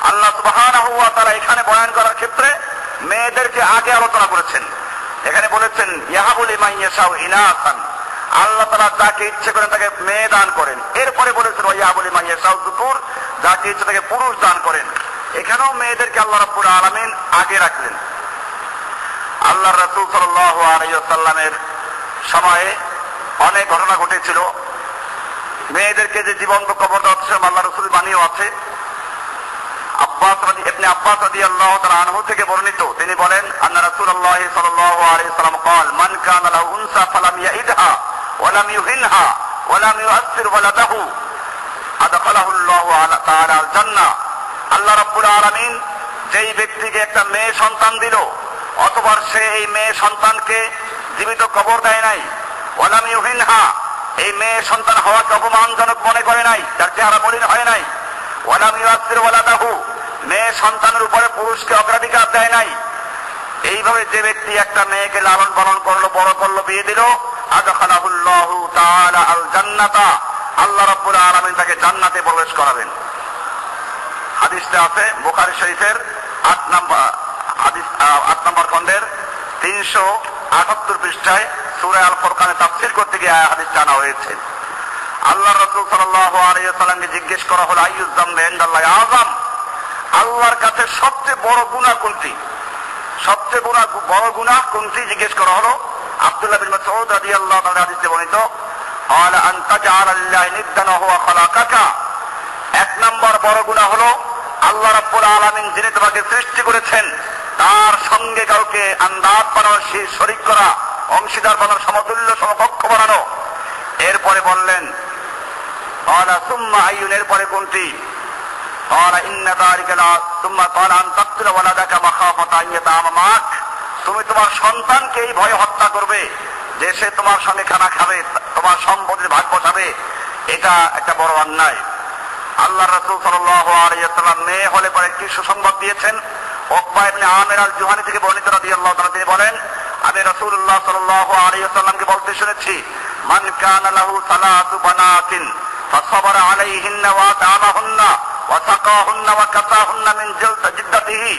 আল্লাহ সুবহানাহু ওয়া তাআলা এখানে বয়ান করার ক্ষেত্রে মেয়েদেরকে আগে আলোচনা করেছেন। এখানে বলেছেন ইয়াহাবু লিমান ইয়াশাউ ইনাসান, আল্লাহ তাআলা যাকে ইচ্ছে করেন তাকে মেয়ে দান করেন। এরপরে বলেছেন ওয়া ইয়াহাবু লিমান ইয়াশাউ যুকুর, যাকে ইচ্ছে তাকে পুরুষ দান করেন। এখানেও মেয়েদেরকে আল্লাহ রাব্বুল আলামিন আগে রাখলেন। আল্লাহর রাসূল সাল্লাল্লাহু আলাইহি ওয়াসাল্লামের সময়ে অনেক ঘটনা ঘটেছিল। মেয়েদেরকে যে জীবন্ত কবর দেওয়া হচ্ছে আল্লাহ রাসূল বাণীও আছে। ইবনে আব্বাস রাদিয়াল্লাহু তাআলা আনহু থেকে বর্ণিত, তিনি বলেন আন্না রাসূলুল্লাহ সাল্লাল্লাহু আলাইহি ওয়াসাল্লাম قال من كان له انثى فلم يئدها ولم يهنها ولم يؤثر ولده أدخله الله تعالى الجنة। আল্লাহ রাব্বুল আলামিন যেই ব্যক্তিকে একটা মেয়ে সন্তান দিল, অথবা সে এই মেয়ে সন্তানকে জীবিত কবর দেয় নাই, ওয়ালাম ইউহিনহা, এই মেয়ে সন্তান হওয়াকে অপমানজনক মনে করে নাই, তার চেহারা মলিন হয় নাই, ওয়ালাম ইউআসির ওয়ালাদাহু, মেয়ে সন্তানের উপরে পুরুষকে অগ্রাধিকার দেয় নাই, এইভাবে যে ব্যক্তি একটা মেয়েকে লালন পালন করলো, বড় করলো, বিয়ে দিল, আদখালাহুল্লাহু তাআলা আল জান্নাতা, আল্লাহ রাব্বুল আলামিন তাকে জান্নাতে প্রবেশ করাবেন। হাদিসটা আছে বুখারী শরীফের 8 নম্বর খণ্ডের 378 পৃষ্ঠায় সূরা আল ফুরকানে তাফসীর করতে গিয়ে হাদিসটা আনা হয়েছে। আল্লাহ রাসূল সাল্লাল্লাহু আলাইহি ওয়াসাল্লামকে জিজ্ঞেস করা হলো আইয়ুয যামবি ইনদাল্লাহি আযম, আল্লাহর কাছে সবচেয়ে বড় গুনাহ কোনটি, সবচেয়ে বড় গুনাহ কোনটি জিজ্ঞেস করা হলো। আব্দুল্লাহ বিন মাসউদ রাদিয়াল্লাহু তাআলা হাদিসে বর্ণিত, ক্বালা আন তাজআলা লিল্লাহি নিদ্দান ওয়া হুয়া খালাকাকা, এক নম্বর বড় গুনাহ হলো আল্লাহ রাব্বুল আলামিন যিনি তোমাকে সৃষ্টি করেছেন তার সঙ্গে কাউকে আন্দাজ বানানো, শরীক করা, অংশীদার বানানো, সমতুল্য সমকক্ষ বানানো। এরপরে বললেন ক্বালা সুম্মা আইয়ুন, এরপরে কোনটি? ক্বালা ইন্না যালিকা লা, সুম্মা ক্বালা আন তাকতুলা ওয়ালাদাকা মাখাফাতা আন ইয়াতাআমা মা'ak, তুমি তোমার সন্তানকে এই ভয়ে হত্যা করবে যে সে তোমার সঙ্গে খানা খাবে, তোমার সম্পদের ভাগ বসাবে, এটা একটা বড় অন্যায়। আল্লাহ রাসূল সাল্লাল্লাহু আলাইহি ওয়াসাল্লাম মেয়ে হলে পরে কি সুসংবাদ দিয়েছেন। উকবা ইবনে আমির আল জুহানি থেকে বর্ণিত রাদিয়াল্লাহু তাআলা, তিনি বলেন আমি রাসূলুল্লাহ সাল্লাল্লাহু আলাইহি ওয়াসাল্লামকে বলতে শুনেছি, মান কানা লাহু সালাতু বানাতিন ফাসাবারা আলাইহিন্না ওয়া তা'আমাহুন্না ওয়া সাকাহুন্না ওয়া কাসাহুন্না মিন জিদ্দাতিহি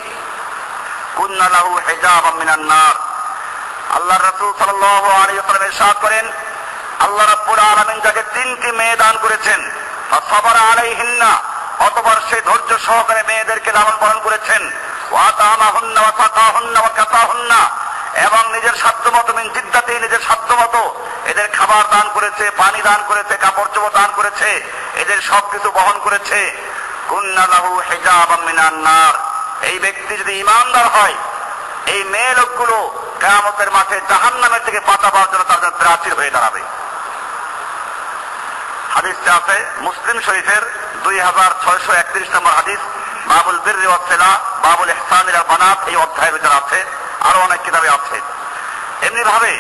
কুন্না লাহু হিজাবাম মিনান নার। আল্লাহ রাসূল সাল্লাল্লাহু আলাইহি ওয়াসাল্লাম ইরশাদ করেন, আল্লাহ রাব্বুল আলামিন যাকে 3টি মেয়ে দান করেছেন, ফাসাবারা আলাইহিন্না, অতঃপর সে ধৈর্য সহকারে মেয়েদেরকে লালন পালন করেছেন, ওয়া তা'আমাহুন্না ওয়া সাকাহুন্না ওয়া কাসাহুন্না, এবং নিজের সাধ্যমতো মিন জিদ্দাতিহি, নিজের সাধ্যমতো এদের খাবার দান করেছে, পানি দান করেছে, কাপড় চোপড় দান করেছে, এদের সবকিছু বহন করেছে, কুন্না লাহু হিজাবাম মিনান নার। এই ব্যক্তি যদি ঈমানদার হয়, এই মেয়ে লোকগুলো কিয়ামতের মাঠে জাহান্নামের থেকে বাঁচাবার জন্য তার জন্য প্রাচীর হয়ে দাঁড়াবে। হাদিসটা আছে মুসলিম শরীফের 2631 নম্বর হাদিস, বাবুল বিররি ওয়াস সিলা, বাবুল ইহসান ইলা বানাত, এই অধ্যায়ের ভিতরে আছে, আরো অনেক কিতাবে আছে। এমনি ভাবে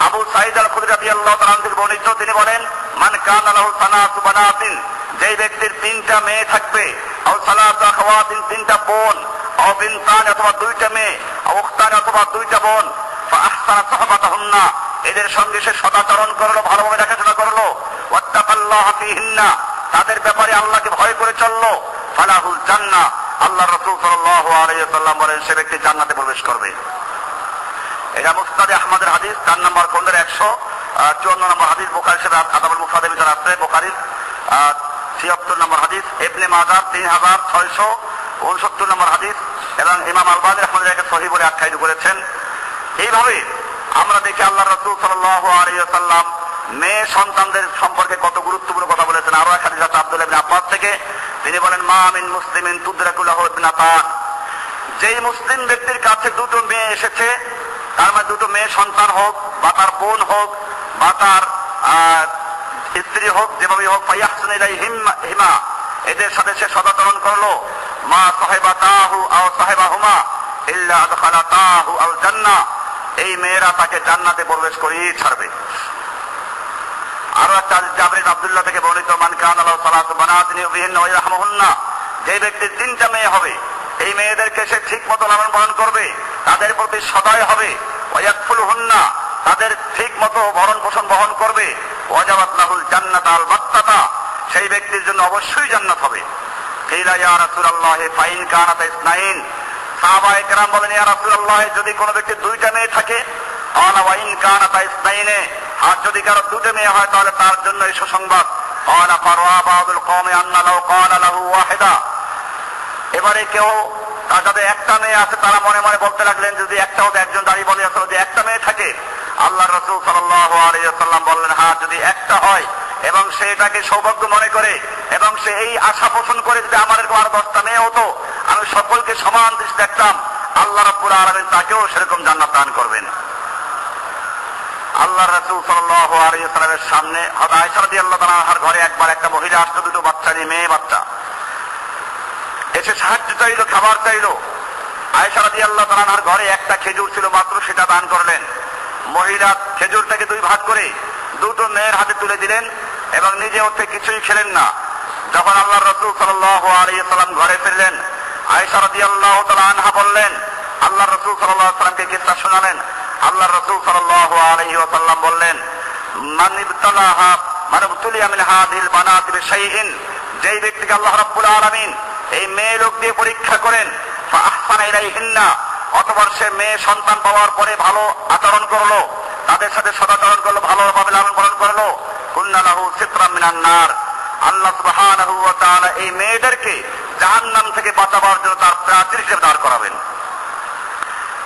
আবু সাঈদ আল খুদরি রাদিয়াল্লাহু তাআলা থেকে বর্ণিত, তিনি বলেন মান কানা লাহু সালাতু বানাতিন, যেই ব্যক্তির 3টা মেয়ে থাকবে, আও সালাতু আখওয়াতিন, 3টা বোন, আও বিনতান, অথবা 2টা মেয়ে, আও উখতান, অথবা 2টা বোন, ফা আহসানা সুহবাতাহুন্না, এদের সঙ্গে সে সদাচরণ করলো, ভালোভাবে দেখাশোনা করলো, ওয়াত্তাকাল্লাহা ফীহিন্না, তাদের ব্যাপারে আল্লাহকে ভয় করে চললো, ফালাহুল জান্নাহ, আল্লাহ রাসূল সাল্লাল্লাহু আলাইহি ওয়াসাল্লাম বলেন সে ব্যক্তি জান্নাতে প্রবেশ করবে। এটা মুসনাদে আহমদের হাদিস 4 নম্বর খণ্ডের 154 নম্বর হাদিস, বুখারী শরীফ আদাবুল মুফরাদের ভিতরে আছে, বুখারীর 76 নম্বর হাদিস, ইবনে মাজাহ 3669 নম্বর হাদিস, এবং ইমাম আলবানী রাহমাতুল্লাহ একে সহিহ বলে আখ্যায়িত করেছেন। এইভাবে আমরা দেখি আল্লাহ রাসূল সাল্লাল্লাহু আলাইহি ওয়াসাল্লাম মেয়ে সন্তানদের সম্পর্কে কত গুরুত্বপূর্ণ কথা বলেছেন। আরো এক হাদিস আছে আব্দুল্লাহ ইবনে আব্বাস থেকে, তিনি বলেন মা মিন মুসলিমিন তুদরাকু লাহু ইবনাতান, যেই মুসলিম ব্যক্তির কাছে 2টো মেয়ে এসেছে, তার মানে 2টো মেয়ে সন্তান হোক, বা তার বোন হোক, বা তার স্ত্রী হোক, যেভাবে হোক, ফায়াহসুনু ইলাইহিমা, এদের সাথে সে সদাচরণ করলো, মা সাহিবাতাহু আও সাহিবাহুমা ইল্লা আদখালাতাহু আল জান্নাহ, এই মেয়েরা তাকে জান্নাতে প্রবেশ করিয়ে ছাড়বে। আরো একটা হাদিস জাবির বিন আব্দুল্লাহ থেকে বর্ণিত, মান কানা লাহু সালাতু বানাতিন ইউবিহিন্না ওয়া ইয়ারহামুহুন্না, যে ব্যক্তির 3টা মেয়ে হবে, এই মেয়েদেরকে সে ঠিক মতো লালন পালন করবে, তাদের প্রতি সদয় হবে, ওয়া ইয়াকফুলুহুন্না, তাদের ঠিক মতো ভরণ পোষণ বহন করবে, ওয়াজাবাত লাহুল জান্নাত আল বাত্তাতা, সেই ব্যক্তির জন্য অবশ্যই জান্নাত হবে। কিলা ইয়া রাসূলুল্লাহ ফাইন কানাত ইসনাইন, সাহাবায়ে কেরাম বলেন ইয়া রাসূলুল্লাহ যদি কোনো ব্যক্তির 2টা মেয়ে থাকে, ক্বালা ওয়া ইন কানাত ইসনাইনে, আর যদি কারো 2টা মেয়ে হয় তাহলে তার জন্য এই সুসংবাদ, ক্বালা ফারওয়া বাদুল কওমি আন্না লাউ ক্বালা লাহু ওয়াহিদা, এবারে কেউ তার সাথে 1টা মেয়ে আছে, তারা মনে মনে বলতে লাগলেন যদি একটা হতো, একজন দাঁড়িয়ে বলে আসলো যে 1টা মেয়ে থাকে, আল্লাহ রাসূল সাল্লাল্লাহু আলাইহি ওয়াসাল্লাম বললেন হ্যাঁ যদি একটা হয়, এবং সে এটাকে সৌভাগ্য মনে করে এবং সে এই আশা পোষণ করে যদি আমার এরকম আরো 10টা মেয়ে হতো আমি সকলকে সমান দৃষ্টি দেখতাম, আল্লাহ রাব্বুল আলামিন তাকেও সেরকম জান্নাত দান করবেন। আল্লাহ রাসূল সাল্লাল্লাহু আলাইহি ওয়াসাল্লামের সামনে হযরত আয়েশা রাদিয়াল্লাহু তাআলা আনহার ঘরে একবার একটা মহিলা আসতো, দুটো বাচ্চা নিয়ে, মেয়ে বাচ্চা, এসে সাহায্য চাইলো, খাবার চাইলো। আয়েশা রাদিয়াল্লাহু তাআলা আনহার ঘরে একটা খেজুর ছিল মাত্র, সেটা দান করলেন। মহিলা খেজুরটাকে 2 ভাগ করে দুটো মেয়ের হাতে তুলে দিলেন এবং নিজে ওতে কিছুই খেলেন না। যখন আল্লাহ রাসূল সাল্লাল্লাহু আলাইহি ওয়াসাল্লাম ঘরে ফিরলেন, আয়েশা রাদিয়াল্লাহু তাআলা আনহা বললেন, আল্লাহ রাসূল সাল্লাল্লাহু আলাইহি ওয়াসাল্লামকে কিসসা শোনালেন। আল্লাহ রাসূল সাল্লাল্লাহু আলাইহি ওয়াসাল্লাম বললেন, মান ইবতালাহা মান ইবতুলিয়া মিন হাযিহিল বানাতি বিশাইইন, যেই ব্যক্তিকে আল্লাহ রাব্বুল আলামিন এই মেয়ে লোক দিয়ে পরীক্ষা করেন, ফা আহসানা ইলাইহিন্না, অতঃপর সে মেয়ে সন্তান পাওয়ার পরে ভালো আচরণ করলো, তাদের সাথে সদাচরণ করলো, ভালোভাবে লালন পালন করলো, কুন্না লাহু সিতরাম মিনান নার, আল্লাহ সুবহানাহু ওয়া তাআলা এই মেয়েদেরকে জাহান্নাম থেকে বাঁচাবার জন্য তার প্রাচীর হিসেবে দাঁড় করাবেন।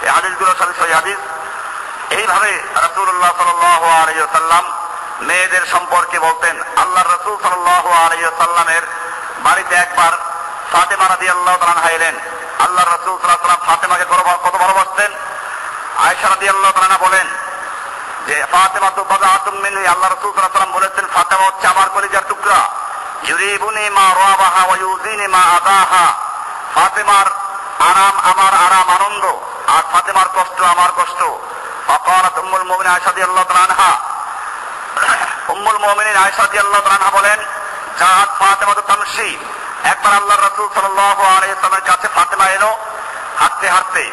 এই হাদিসগুলো সবই সহিহ হাদিস। এইভাবে রাসূলুল্লাহ সাল্লাল্লাহু আলাইহি ওয়াসাল্লাম মেয়েদের সম্পর্কে বলতেন। আল্লাহ রাসূল সাল্লাল্লাহু আলাইহি ওয়াসাল্লামের বাড়িতে একবার ফাতেমা রাদিয়াল্লাহু তাআলা আনহা এলেন। আল্লাহ রাসূল সাল্লাল্লাহু আলাইহি ওয়াসাল্লাম ফাতেমাকে কত ভালোবাসতেন। আয়েশা রাদিয়াল্লাহু তাআলা আনহা বলেন যে ফাতেমা তো বাযাতুম মিননি, আল্লাহ রাসূল সাল্লাল্লাহু আলাইহি ওয়াসাল্লাম বলেছেন ফাতেমা হচ্ছে আমার কলিজার টুকরা। ইউরিবুনি মা রাবাহা ওয়া ইউজিনি মা আদাহা, ফাতেমার আরাম আমার আরাম, আনন্দ, আর ফাতেমার কষ্ট আমার কষ্ট। ফাকালাত উম্মুল মুমিনিন আয়েশা রাদিয়াল্লাহু তাআলা আনহা, উম্মুল মুমিনিন আয়েশা রাদিয়াল্লাহু তাআলা আনহা বলেন, জাআত ফাতেমা তামশি, একবার আল্লাহর রাসূল সাল্লাল্লাহু আলাইহি ওয়াসাল্লামের কাছে ফাতেমা এলো হাঁটতে হাঁটতে।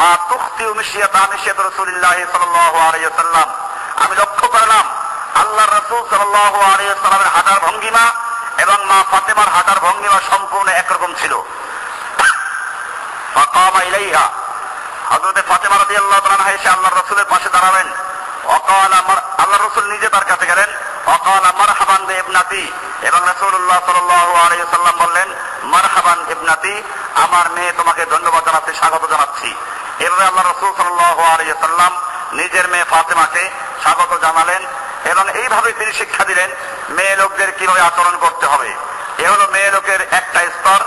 মা তুখতি মিশিয়াতা মিশিয়াত রাসূলুল্লাহ সাল্লাল্লাহু আলাইহি ওয়াসাল্লাম, আমি লক্ষ্য করলাম আল্লাহর রাসূল সাল্লাল্লাহু আলাইহি ওয়াসাল্লামের হাঁটার ভঙ্গিমা এবং মা ফাতেমার হাঁটার ভঙ্গিমা সম্পূর্ণ একরকম ছিল। ফাকামা ইলাইহা, হযরত ফাতেমা রাদিয়াল্লাহু তাআলা আনহা এসে আল্লাহর রাসূলের পাশে দাঁড়ালেন। ওয়াকালা, আল্লাহর রাসূল নিজে তার কাছে গেলেন। ওয়াকালা মারহাবান বিইবনাতি, এবং রাসূলুল্লাহ সাল্লাল্লাহু আলাইহি ওয়াসাল্লাম বললেন, মারহাবান ইবনাতি, আমার মেয়ে তোমাকে ধন্যবাদ জানাচ্ছি, স্বাগত জানাচ্ছি। এভাবে আল্লাহ রাসূল সাল্লাল্লাহু আলাইহি ওয়াসাল্লাম নিজের মেয়ে ফাতেমাকে স্বাগত জানালেন এবং এইভাবে তিনি শিক্ষা দিলেন মেয়ে লোকদের কিভাবে আচরণ করতে হবে। এ হলো মেয়ে লোকের একটা স্তর।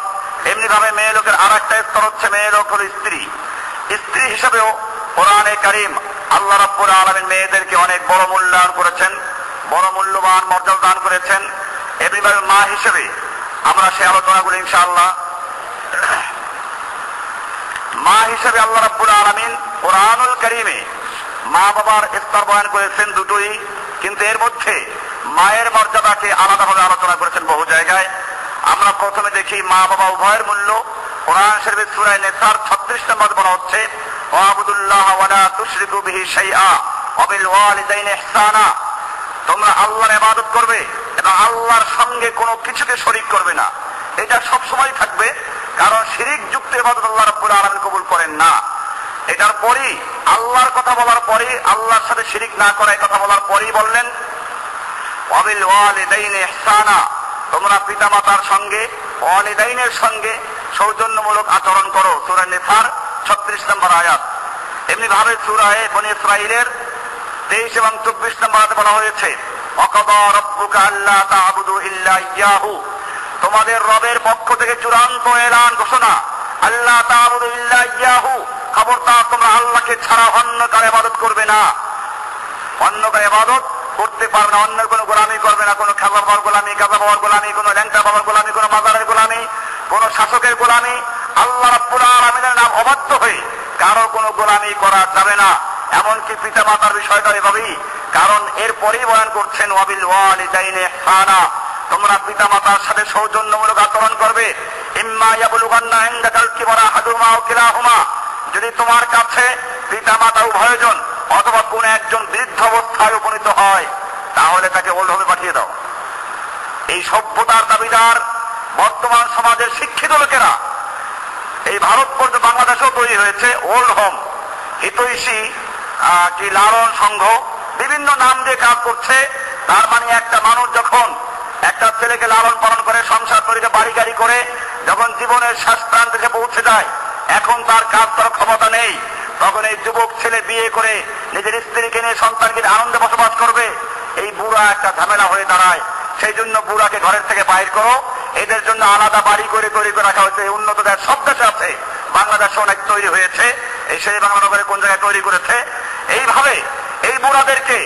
এমনি ভাবে মেয়ে লোকের আর একটা স্তর হচ্ছে মেয়ে লোক হলো স্ত্রী। স্ত্রী হিসেবেও কোরআনে কারীম আল্লাহ রাব্বুল আলামিন মেয়েদেরকে অনেক বড় মূল্যায়ন করেছেন, বড় মূল্যবান মর্যাদা দান করেছেন। এমনিভাবে মা হিসেবে আমরা সে আলোচনাগুলো ইনশাআল্লাহ, মা হিসেবে আল্লাহ রাব্বুল আলামিন কোরআনুল কারীমে মা বাবার স্তর বয়ান করেছেন দুটোই, কিন্তু এর মধ্যে মায়ের মর্যাদাকে আলাদাভাবে আলোচনা করেছেন বহু জায়গায়। আমরা প্রথমে দেখি মা বাবা উভয়ের মূল্য। কোরআন শরীফের সূরা নিসার 36 নম্বর বলা হচ্ছে, ওয়াবুদুল্লাহ ওয়া লা তুশরিকু বিহি শাইআ ওয়া বিল ওয়ালিদাইনি ইহসানা, তোমরা আল্লাহর ইবাদত করবে এবং আল্লাহর সঙ্গে কোনো কিছুকে শরীক করবে না। এটা সব সময় থাকবে, কারণ শিরিক যুক্ত ইবাদত আল্লাহ রাব্বুল আলামিন কবুল করেন না। এটার পরই আল্লাহর কথা বলার পরে, আল্লাহর সাথে শিরিক না করার কথা বলার পরেই বললেন ওয়া বিল ওয়ালিদাইনি ইহসানা, তোমরা পিতামাতার সঙ্গে, ওয়ালিদাইনের সঙ্গে সৌজন্যমূলক আচরণ করো। সূরা নিসার 36 নম্বর আয়াত। এমনি ভাবে সূরা বনী ইসরাঈলের 23 এবং 24 নম্বর আয়াতে বলা হয়েছে, ওয়াকাদা রাব্বুকা আল্লা তা'বুদু ইল্লা ইয়াহু, তোমাদের রবের পক্ষ থেকে চূড়ান্ত এলান ঘোষণা, আল্লা তা'বুদু ইল্লা ইয়াহু, খবরদার তোমরা আল্লাহকে ছাড়া অন্য কারো ইবাদত করবে না। অন্য কারো ইবাদত করতে পারবে না, অন্য কোনো গোলামি করবে না, কোনো খাজা বাবার গোলামি, গাজা বাবার গোলামি, কোনো ল্যাংটা বাবার গোলামি, কোনো মাজারের গোলামি, কোনো শাসকের গোলামি, আল্লাহ রাব্বুল আলামিনের নাম অবাধ্য হয়ে কারো কোনো গোলামি করা যাবে না। এমনকি পিতা মাতার বিষয়টা এভাবেই, কারণ এরপরেই বয়ান করছেন ওয়াবিল ওয়ালিদাইনি ইহসানা, তোমরা পিতা মাতার সাথে সৌজন্যমূলক আচরণ করবে। ইম্মা ইয়াবলুগান্না ইনদাকাল কিবারা আহাদুহুমা আও কিলাহুমা, যদি তোমার কাছে পিতা মাতা উভয়জন অথবা কোন একজন বৃদ্ধ অবস্থায় উপনীত হয়, তাহলে তাকে ওল্ড হোমে পাঠিয়ে দাও। এই সভ্যতার দাবিদার বর্তমান সমাজের শিক্ষিত লোকেরা, এই ভারতবর্ষ বাংলাদেশেও তৈরি হয়েছে ওল্ড হোম, হিতৈষী কি লালন সংঘ, বিভিন্ন নাম দিয়ে কাজ করছে। তার মানে একটা মানুষ যখন একটা ছেলেকে লালন পালন করে, সংসার তৈরিতে বাড়ি গাড়ি করে, যখন জীবনের শেষ প্রান্তে এসে পৌঁছে যায়, এখন তার কাজ করার ক্ষমতা নেই, তখন এই যুবক ছেলে বিয়ে করে নিজের স্ত্রীকে নিয়ে সন্তানকে আনন্দে বসবাস করবে। এই বুড়া একটা ঝামেলা হয়ে দাঁড়ায়। সেই জন্য বুড়াকে ঘরের থেকে বাইর করো। এদের জন্য আলাদা বাড়ি করে তৈরি করে রাখা হয়েছে। উন্নত দেশ সব দেশে আছে, বাংলাদেশে অনেক তৈরি হয়েছে। এই সেই বাংলানগরে কোন জায়গায় তৈরি করেছে। এইভাবে এই বুড়াদেরকে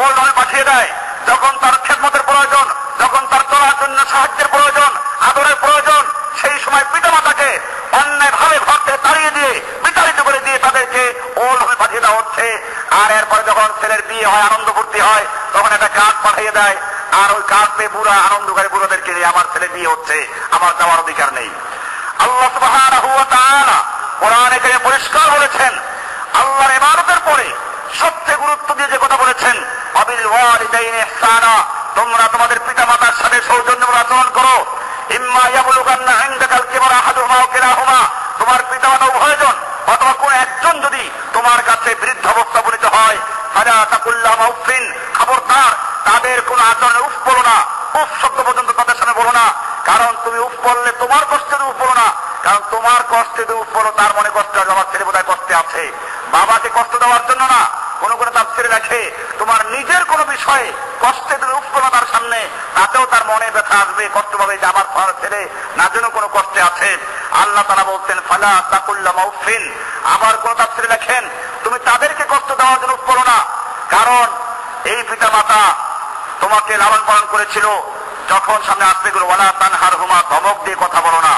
ওল্ড হোমে পাঠিয়ে দেয়। যখন তার খেদমতের প্রয়োজন, যখন তার চলার জন্য সাহায্যের প্রয়োজন, আদরের প্রয়োজন, সেই সময় পিতামাতাকে অন্যায়ভাবে ঘর থেকে তাড়িয়ে দিয়ে বিতাড়িত করে দিয়ে তাদেরকে ওল্ড হোমে পাঠিয়ে দেওয়া হচ্ছে। আর এরপরে যখন ছেলের বিয়ে হয়, আনন্দ ফুর্তি হয়, তখন একটা কার্ড পাঠিয়ে দেয়। আর ওই কার্ড পেয়ে বুড়া আনন্দকারী বুড়োদেরকে নিয়ে আমার ছেলে বিয়ে হচ্ছে, আমার যাওয়ার অধিকার নেই। আল্লাহ সুবহানাহু ওয়া তাআলা কোরআনে কারিমে পরিষ্কার বলেছেন, আল্লাহর ইবাদতের পরে সবচেয়ে গুরুত্ব দিয়ে যে কথা বলেছেন, ওয়াবিল ওয়ালিদাইনি ইহসানা, তোমরা তোমাদের পিতামাতার সাথে সৌজন্যমূলক আচরণ করো। ইম্মা ইয়াবলুগান্না ইনদাকাল কিবারা আহাদুহুমা আও কিলাহুমা, তোমার পিতামাতা উভয়জন অথবা কোন একজন যদি তোমার কাছে বৃদ্ধ অবস্থা উপনীত হয়, ফালা তাকুল লাহুমা উফিন, খবরদার তাদের কোন আচরণে উফ বলো না। উফ শব্দ পর্যন্ত তাদের সামনে বলো না, কারণ তুমি উফ বললে তোমার কষ্টের উফ বলো না, কারণ তোমার কষ্টে যদি উফ বলো তার মনে কষ্ট আছে, আমার ছেলে বোধহয় কষ্টে আছে। বাবাকে কষ্ট দেওয়ার জন্য না, কোনো কোনো তাফসীরে রাখে তোমার নিজের কোনো বিষয়ে কষ্টে তুমি উফ বলো তার সামনে, তাতেও তার মনে ব্যথা আসবে, কষ্ট পাবে যে আমার ছেলে না যেন কোনো কষ্টে আছে। আল্লাহ তাআলা বলতেন ফালা তাকুল লাহুমা উফিন। আবার কোন তাফসীরে লেখেন তুমি তাদেরকে কষ্ট দেওয়ার জন্য উফ বলো না, কারণ এই পিতামাতা তোমাকে লালন পালন করেছিল। যখন সামনে আসবে গুলো ওয়ালা তানহারহুমা, ধমক দিয়ে কথা বলো না।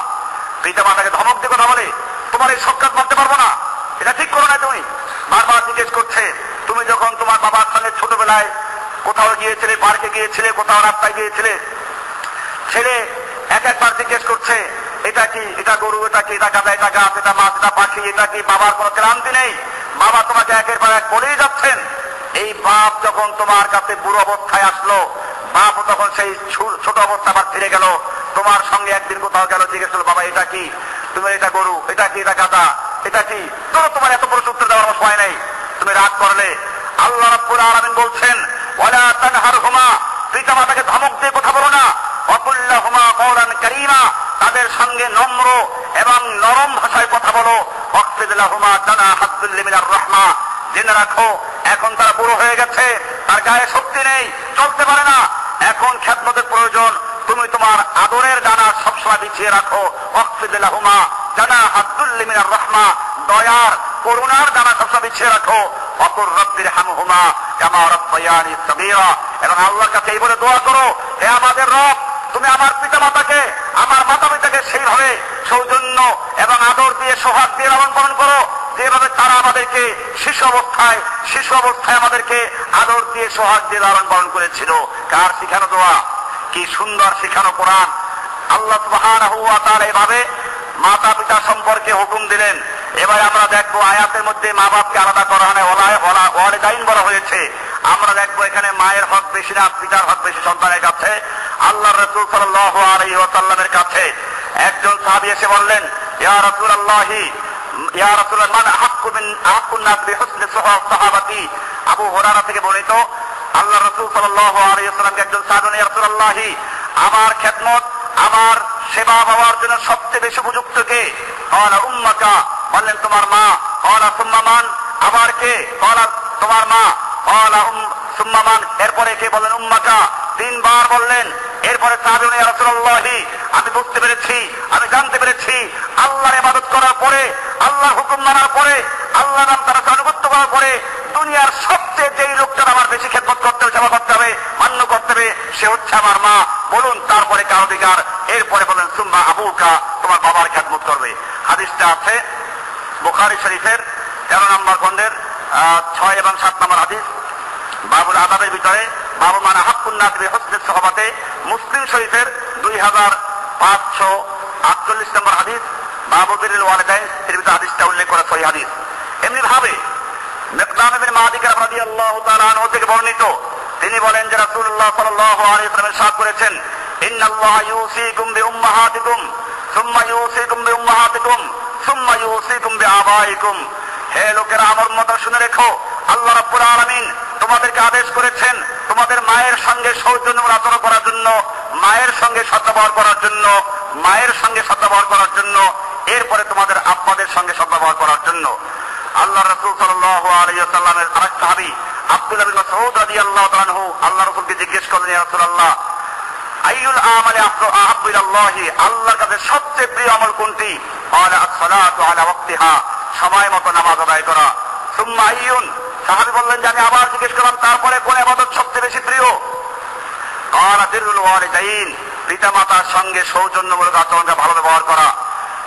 পিতামাতাকে ধমক দিয়ে কথা বলে তোমার এই সৎকার মানতে পারবো না, এটা ঠিক করো না। তুমি বারবার জিজ্ঞেস করছে, তুমি যখন তোমার বাবার সঙ্গে ছোটবেলায় কোথাও গিয়েছিলে, পার্কে গিয়েছিলে, কোথাও রাস্তায় গিয়েছিলে, ছেলে এক একবার জিজ্ঞেস করছে এটা কি, এটা গরু, এটা কি, এটা গাধা, এটা গাছ, এটা মাছ, এটা পাখি, এটা কি। বাবার কোনো ক্লান্তি নেই, বাবা তোমাকে একের পর এক বলেই যাচ্ছেন। এই বাপ যখন তোমার কাছে বুড়ো অবস্থায় আসলো, বাপ তখন সেই ছোট অবস্থা আবার ফিরে গেল। তোমার সঙ্গে একদিন কোথাও গেল, জিজ্ঞেস করলো বাবা এটা কি, তুমি এটা গরু, এটা কি, এটা গাধা, এটা কি। ধরো তোমার এত বড় উত্তর দেওয়ার সময় নেই, তুমি রাগ করলে। আল্লাহ রাব্বুল আলামিন বলছেন ওয়ালা তানহারহুমা, পিতামাতাকে ধমক দিয়ে কথা বলো না। ওয়াকুল লাহুমা কওলান কারীমা, তাদের সঙ্গে নম্র এবং নরম ভাষায় কথা বলো। ওয়াকফিদ লাহুমা জানাহা যুল্লি মিনার রাহমা, জেনে রাখো এখন তারা বুড়ো হয়ে গেছে, তার গায়ে শক্তি নেই, চলতে পারে না, এখন খেদমতের প্রয়োজন। তুমি তোমার আদরের ডানা সবসময় বিছিয়ে রাখো। ওয়াকফিদ লাহুমা জানাহা যুল্লি মিনার রাহমা, দয়ার করুণার ডানা সবসময় বিছিয়ে রাখো। ওয়াকুর রাব্বিরহামহুমা কামা রাব্বায়ানি সগীরা, এবং আল্লাহর কাছে এই বলে দোয়া করো, হে আমাদের রব, তুমি আমার পিতামাতাকে, আমার মাতা পিতাকে সেইভাবে সৌজন্য এবং আদর দিয়ে সোহাগ দিয়ে লালন পালন করো যেভাবে তারা আমাদেরকে শিশু অবস্থায় আমাদেরকে আদর দিয়ে সোহাগ দিয়ে লালন পালন করেছিল। কার শিখানো দোয়া, কি সুন্দর শিখানো কোরআন। আল্লাহ সুবহানাহু ওয়া তাআলা এভাবে মাতা পিতা সম্পর্কে হুকুম দিলেন। এবার আমরা দেখবো আয়াতের মধ্যে মা বাপকে আলাদা করা হয়, ওয়ালিদাইন বলা হয়েছে। আমরা দেখবো এখানে মায়ের হক বেশি না পিতার হক বেশি সন্তানের কাছে। আল্লাহর রাসূল সাল্লাল্লাহু আলাইহি ওয়াসাল্লামের কাছে একজন সাহাবী এসে বললেন, ইয়া রাসূলুল্লাহি, ইয়া রাসূলুল্লাহ, মান আহাক্কুন নাস বিহুসনি সাহাবাতি। আবু হুরায়রা থেকে বর্ণিত, আল্লাহ রাসূল সাল্লাল্লাহু আলাইহি ওয়াসাল্লামকে একজন সাহাবী, ইয়া রাসূলুল্লাহি, আমার খেদমত, আমার সেবা পাওয়ার জন্য সবচেয়ে বেশি উপযুক্ত কে? ক্বালা উম্মাকা, বললেন তোমার মা। ক্বালা সুম্মা মান, আবার কে? ক্বালা তোমার মা। ক্বালা সুম্মা মান, এরপরে কে? বললেন উম্মাকা। তিনবার বললেন। এরপরে সাহাবী, ইয়া রাসূলুল্লাহি, আমি বুঝতে পেরেছি, আমি জানতে পেরেছি আল্লাহর ইবাদত করার পরে, আল্লাহর হুকুম মানার পরে, আল্লাহর নাম তার আনুগত্য করার পরে দুনিয়ার সবচেয়ে যেই লোকটার আমার বেশি খেদমত করতে হবে, সেবা করতে হবে, মান্য করতে হবে, সে হচ্ছে আমার মা। বলুন তারপরে কার অধিকার? এরপরে বলেন সুম্মা আবুকা, তোমার বাবার খেদমত করবে। হাদিসটা আছে বুখারী শরীফের 13 নম্বর খণ্ডের 6 এবং 7 নম্বর হাদিস, বাবুল আদাবের ভিতরে, বাবু মান আহাক্কুন নাস বিহুসনি সাহাবাতে, মুসলিম শরীফের 2548 নম্বর হাদিস, বাবু বিরুল ওয়ালিদাইন, এর ভিতরে হাদিসটা উল্লেখ করা সহিহ হাদিস। এমনি ভাবে মিকদাম ইবনে মাদিক রাদিয়াল্লাহু তাআলা আনহু থেকে বর্ণিত, তিনি বলেন যে রাসূলুল্লাহ সাল্লাল্লাহু আলাইহি ওয়াসাল্লাম ইরশাদ করেছেন, ইন্নাল্লাহা ইউসিকুম বিউম্মাহাতিকুম সুম্মা ইউসিকুম বিউম্মাহাতিকুম সুম্মা ইউসিকুম বিআবাইকুম। হে লোকেরা, আমার মত শুনে রেখো, আল্লাহ রাব্বুল আলামিন তোমাদেরকে আদেশ করেছেন তোমাদের মায়ের সঙ্গে সৌজন্য আচরণ করার জন্য, মায়ের সঙ্গে সদ্ব্যবহার করার জন্য, মায়ের সঙ্গে সদ্ব্যবহার করার জন্য, এরপরে তোমাদের আব্বাদের সঙ্গে সদ্ব্যবহার করার জন্য। আল্লাহ রাসূল সাল্লাল্লাহু আলাইহি ওয়াসাল্লামের আরেক সাহাবী আব্দুল্লাহ বিন মাসউদ রাদিয়াল্লাহু তাআলা আনহু আল্লাহ রাসূলকে জিজ্ঞেস করলেন, ইয়া রাসূলুল্লাহ, আইয়ুল আমালি আহাব্বু ইলাল্লাহি, আল্লাহর কাছে সবচেয়ে প্রিয় আমল কোনটি? ক্বালা আস-সালাতু আলা ওয়াক্তিহা, সময় মতো নামাজ আদায় করা। সুম্মা আইয়ুন, সাহাবী বললেন যে আমি আবার জিজ্ঞেস করলাম তারপরে কোন ইবাদত সবচেয়ে বেশি প্রিয়? ক্বালা বিররুল ওয়ালিদাইন, পিতামাতার সঙ্গে সৌজন্যমূলক আচরণটা ভালো ব্যবহার করা।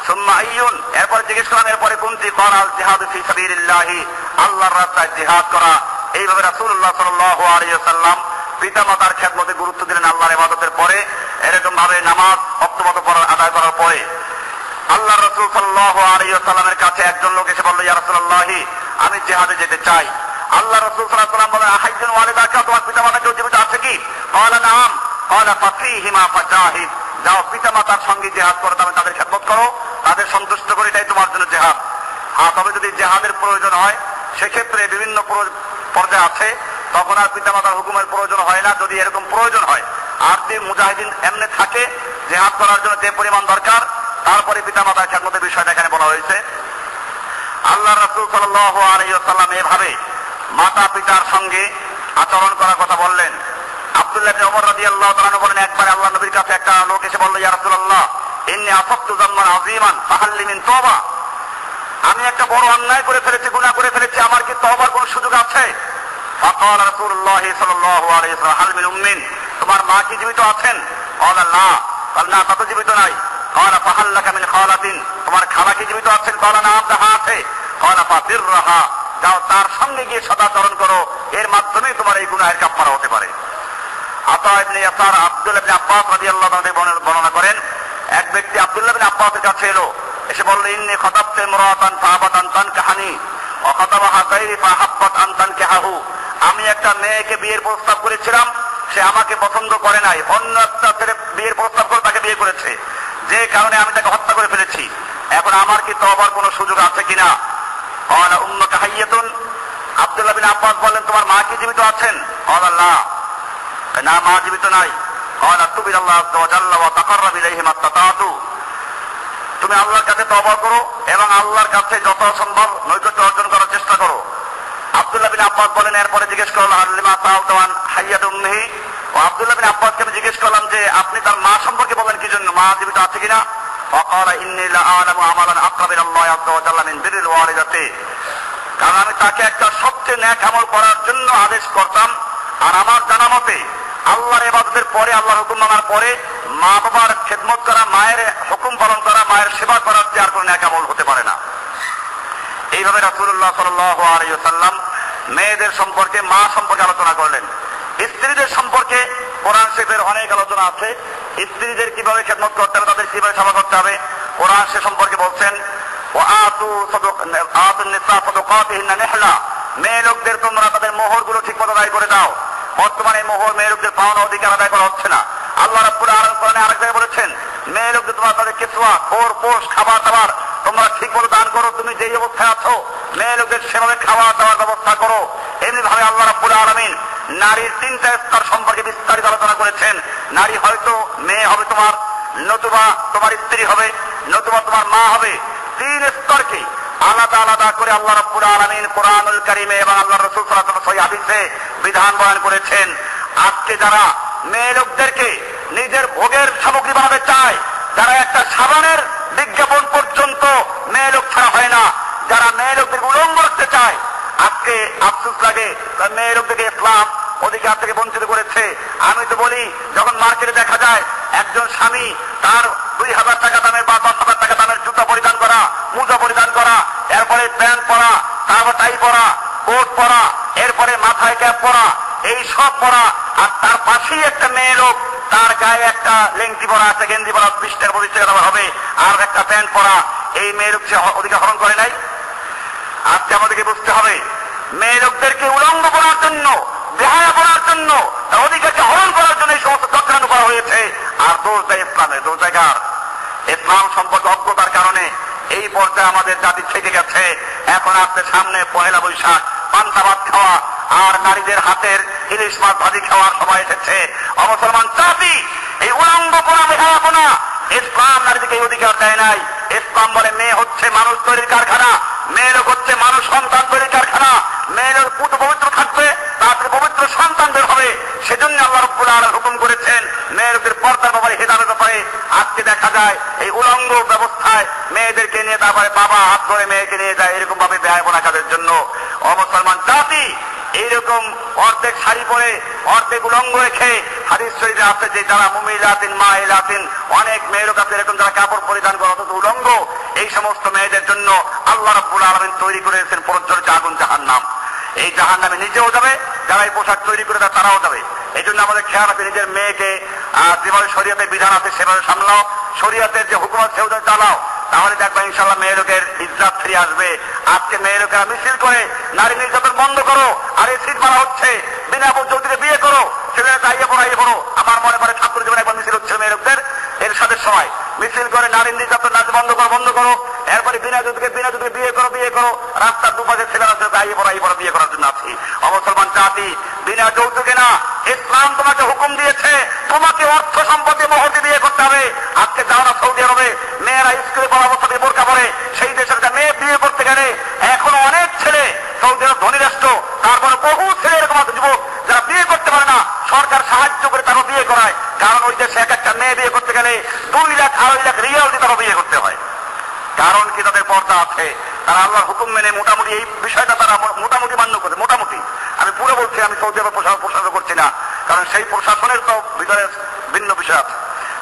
সুম্মা আইয়ুন, এরপরে জিজ্ঞেস করলাম এরপরে কোনটি? ক্বালা আল জিহাদু ফি সাবিলিল্লাহি, আল্লাহর রাস্তায় জিহাদ করা। এইভাবে রাসূলুল্লাহ সাল্লাল্লাহু আলাইহি ওয়াসাল্লাম পিতামাতার খেদমতে গুরুত্ব দিলেন আল্লাহর ইবাদতের পরে, এরকম ভাবে নামাজ অক্তমত আদায় করার পরে। আল্লাহ রাসূল সাল্লাল্লাহু আলাইহি ওয়াসাল্লামের কাছে একজন লোক এসে বলল, ইয়া রাসূলুল্লাহ, আমি জিহাদে যেতে চাই। আল্লাহ রাসূল সাল্লাল্লাহু আলাইহি ওয়াসাল্লাম বলেন, আহাইজুন ওয়ালিদাকা, তোমার পিতামাতা কেউ জীবিত আছে কি? ক্বালা নাম। ক্বালা ফাফিহিমা ফাজাহিদ, যাও পিতামাতার সঙ্গে জিহাদ করো, তবে তাদের খেদমত করো, তাদের সন্তুষ্ট করে, এটাই তোমার জন্য জিহাদ। হ্যাঁ, তবে যদি জিহাদের প্রয়োজন হয় সেক্ষেত্রে বিভিন্ন পর্যায়ে আছে, তখন আর পিতামাতার হুকুমের প্রয়োজন হয় না। যদি এরকম প্রয়োজন হয় আর যে মুজাহিদিন এমনি থাকে জিহাদ করার জন্য যে পরিমাণ দরকার, তারপরে পিতামাতার খেদমতের বিষয়টা এখানে বলা হয়েছে। আল্লাহ রাসূল সাল্লাল্লাহু আলাইহি ওয়াসাল্লাম এভাবে মাতা পিতার সঙ্গে আচরণ করার কথা বললেন। আব্দুল্লাহ ইবনে ওমর রাদিয়াল্লাহু তাআলা আনহু বলেন, একবার আল্লাহ নবীর কাছে একটা লোক এসে বলল, ইয়া রাসূলুল্লাহ, ইন্নী আসাবতু যামমান আযীমান ফাহাল লি মিন তাওবা, আমি একটা বড় অন্যায় করে ফেলেছি, গুনাহ করে ফেলেছি, আমার কি তওবার কোনো সুযোগ আছে? ফাকাল রাসূলুল্লাহ সাল্লাল্লাহু আলাইহি ওয়াসাল্লাম, হাল মিন উম্মিন, তোমার মা কি জীবিত আছেন? ক্বালা লা। ক্বালা না, তা তো জীবিত নাই। ক্বালা ফাহাল লাকা মিন খালাতিন, তোমার খালা কি জীবিত আছেন? ক্বালা নাম, হ্যাঁ আছে। ক্বালা ফাবিররাহা, যাও তার সঙ্গে গিয়ে সদাচরণ করো, এর মাধ্যমে তোমার এই গুনাহের কাফারা হতে পারে। আতা ইবনে ইয়াসার আব্দুল্লাহ ইবনে আব্বাস রাদিয়াল্লাহু তাআলা বর্ণনা করেন, এক ব্যক্তি আব্দুল্লাহ ইবনে আব্বাসের কাছে এলো, এসে বলল, ইন্নী খাতাবতু ইমরাতান ফাহাবাতান তানকাহানি ওয়া খাতাবাহা গায়রি ফাহাব্বাত আন তানকাহাহু, আমি একটা মেয়েকে বিয়ের প্রস্তাব করেছিলাম, সে আমাকে পছন্দ করে নাই, অন্য একটা ছেলে বিয়ের প্রস্তাব করে তাকে বিয়ে করেছে, যে কারণে আমি তাকে হত্যা করে ফেলেছি। এখন আমার কি তওবার কোনো সুযোগ আছে কিনা? ক্বালা উম্মুকা হাইয়াতুন, আব্দুল্লাহ বিন আব্বাস বললেন, তোমার মা কি জীবিত আছেন? ক্বালা লা, না মা জীবিত নাই। ক্বালা তুবিল্লাহ আযজা ওয়া জাল্লা ওয়া তাকাররাব ইলাইহি মাত্তাতাতু, তুমি আল্লাহর কাছে তওবা করো এবং আল্লাহর কাছে যত সম্ভব নৈকট্য অর্জন করার চেষ্টা করো। আব্দুল্লাহ বিন আব্বাস বলেন, এরপরে জিজ্ঞেস করলাম আল্লিমা তাওয়ান হাইয়াত উম্মিহি, ও আব্দুল্লাহ বিন আব্বাসকে আমি জিজ্ঞেস করলাম যে আপনি তার মা সম্পর্কে বলেন কি জন্য, মা জীবিত আছে কিনা? ফাকালা ইন্নী লা আ'লামু আমালান আকরাব ইলাল্লাহি আযজা ওয়া জাল্লা মিন বিররিল ওয়ালিদাতি, কারণ আমি তাকে একটা সবচেয়ে নেক আমল করার জন্য আদেশ করতাম, আর আমার জানা মতে আল্লাহর ইবাদতের পরে, আল্লাহর হুকুম মানার পরে মা বাবার খেদমত করা, মায়ের হুকুম পালন করা, মায়ের সেবা করার চেয়ে আর কোনো নেক আমল হতে পারে না। এইভাবে রাসূলুল্লাহ সাল্লাল্লাহু আলাইহি ওয়াসাল্লাম মেয়েদের সম্পর্কে, মা সম্পর্কে আলোচনা করলেন। স্ত্রীদের সম্পর্কে কোরআন শরীফের অনেক আলোচনা আছে, স্ত্রীদের কিভাবে খেদমত করতে হবে, তাদের কিভাবে সেবা করতে হবে। কোরআন সে সম্পর্কে বলছেন, আতুন নিসা সাদাকাতিহিন্না নিহলা, মেয়ে লোকদের তোমরা তাদের মোহরগুলো ঠিকমতো আদায় করে দাও। বর্তমানে মোহর মেয়ে লোকদের পাওনা অধিকার আদায় করা হচ্ছে না। আল্লাহ রাব্বুল আলামিন কোরআনে আরেক জায়গায় বলেছেন, মেয়ে লোকদের তোমরা তাদের কিসওয়া, পোষ, খাবার দাবার তোমরা ঠিক মতো দান করো। তুমি যেই অবস্থায় আছো মেয়ে লোকদের সেভাবে খাওয়া দাওয়ার ব্যবস্থা করো। এমনি ভাবে আল্লাহ রাব্বুল আলামিন নারীর তিনটা স্তর সম্পর্কে বিস্তারিত আলোচনা করেছেন। নারী হয়তো মেয়ে হবে তোমার, নতুবা তোমার স্ত্রী হবে, নতুবা তোমার মা হবে। তিন স্তরকে আলাদা আলাদা করে আল্লাহ রাব্বুল আলামিন কোরআনুল কারীমে এবং আল্লাহর রাসূল সাল্লাল্লাহু আলাইহি ওয়াসাল্লাম সহিহ হাদিসে বিধান বয়ান করেছেন। আজকে যারা মেয়ে লোকদেরকে নিজের ভোগের সামগ্রী বানাতে চায়, যারা একটা সাবানের বিজ্ঞাপন পর্যন্ত মেয়ে লোক ছাড়া হয় না, যারা মেয়ে লোকদের উলঙ্গ রাখতে চায়, আজকে আফসোস লাগে মেয়ে লোকদেরকে ইসলাম অধিকার থেকে বঞ্চিত করেছে। আমি তো বলি, যখন মার্কেটে দেখা যায় একজন স্বামী তার 2000 টাকা দামের বা 10,000 টাকা দামের জুতা পরিধান করা, মোজা পরিধান করা, এরপরে প্যান্ট পরা, তারপর টাই পরা, কোট পরা, এরপরে মাথায় ক্যাপ পরা, এই সব পরা, আর তার পাশেই একটা মেয়ে লোক তার গায়ে একটা লেংটি পরা, একটা গেঞ্জি পরা, 20 টাকা 25 টাকা দাম হবে, আর একটা প্যান্ট পরা, এই মেয়ে লোক সে অধিকার হরণ করে নাই। আজকে আমাদেরকে বুঝতে হবে, মেয়ে লোকদেরকে উলঙ্গ করার জন্য, বেহায়া করার জন্য, তার অধিকারকে হরণ করার জন্য এই সমস্ত চক্রান্ত করা হয়েছে। আর দোষ দেয় ইসলামের, দোষ দেয় কার? ইসলাম সম্পর্কে অজ্ঞতার কারণে এই পর্যায়ে আমাদের জাতি থেকে গেছে। এখন আপনার সামনে পহেলা বৈশাখ, পান্তা ভাত খাওয়া আর নারীদের হাতের ইলিশ মাছ ভাজি খাওয়ার সময় এসেছে। অমুসলমান জাতি এই উলঙ্গ করা, বেহায়া করা, ইসলাম নারীদেরকে এই অধিকার দেয় নাই। ইসলাম বলে মেয়ে হচ্ছে মানুষ তৈরির কারখানা, মেয়ে লোক হচ্ছে মানুষ সন্তান তৈরির কারখানা। মেয়ে লোক পুত পবিত্র থাকবে, তাদের পবিত্র সন্তানদের হবে। সেজন্য আল্লাহ রাব্বুল আলামিন হুকুম করেছেন মেয়ের লোকের পর্দার ব্যাপারে, হেদায়েতের ব্যাপারে আজকে দেখা যায় এই উলঙ্গ ব্যবস্থায় মেয়েদেরকে নিয়ে তারপরে বাবা হাত ধরে মেয়েকে নিয়ে যায় এরকম ভাবে বেহায়াপনা কাজের জন্য। অমুসলমান জাতি এইরকম অর্ধেক শাড়ি পরে অর্ধেক উলঙ্গ রেখে, হাদিস শরীফে আছে যে যারা মুমিলাতিন মাইলাতিন, অনেক মেয়ের কাছে এরকম যারা কাপড় পরিধান করে অথচ উলঙ্গ, এই সমস্ত মেয়েদের জন্য আল্লাহ রাব্বুল আলামিন তৈরি করেছেন প্রজ্বলিত আগুন জাহান্নাম। এই জাহান্নামে নিজেও যাবে, যারা এই পোশাক তৈরি করে দেয় তারাও যাবে। এই জন্য আমাদের খেয়াল রাখবে নিজের মেয়েকে যেভাবে শরীয়তের বিধান আছে সেভাবে সামলাও, শরীয়তের যে হুকুম আছে সেভাবে চালাও, তাহলে দেখবা ইনশাআল্লাহ মেয়ে লোকের ইজ্জত ফিরে আসবে। আজকে মেয়ে লোকেরা মিছিল করে নারী নির্যাতন বন্ধ করো, আর এই সিট মারা হচ্ছে, বিনা যৌতুকে বিয়ে করো, ছেলেরা চাইয়ে পড়ো। আমার মনে পড়ে ছাত্র জীবনে একবার মিছিল হচ্ছে মেয়ে লোকদের এরশাদের সময়, মিছিল করে নারী নির্যাতন নাচ বন্ধ করো, এরপরে বিনা যৌতুকে বিয়ে করো, রাস্তার দুপাশে ছেলেরা চাইয়ে পড়ো বিয়ে করার জন্য আছি। অমুসলমান জাতি বিনা যৌতুকে না, ইসলাম তোমাকে হুকুম দিয়েছে তোমাকে অর্থ সম্পত্তি মহতি বিয়ে করতে হবে। আজকে যাও না সৌদি আরবে, মেয়েরা স্কুলে পড়া অবস্থা দিয়ে বোরকা পরে, সেই দেশের মেয়ে বিয়ে করতে গেলে এখন অনেক ছেলে, সৌদি আরব ধনী রাষ্ট্র, তারপরে বহু ছেলে এরকম আছে যুবক যারা বিয়ে করতে পারে না, সরকার সাহায্য করে তারা বিয়ে করায়। কারণ ওই দেশে এক একটা মেয়ে বিয়ে করতে গেলে 2 লাখ 2.5 লাখ রিয়াল দিয়ে তারা বিয়ে করতে হয়। কারণ কি তাদের পর্দা আছে, তারা আল্লাহর হুকুম মেনে মোটামুটি এই বিষয়টা তারা মোটামুটি মান্য করে। মোটামুটি আমি পুরো বলছি, আমি সৌদি আরব প্রশাসন করছি না, কারণ সেই প্রশাসনের তো ভিতরে ভিন্ন বিষয় আছে।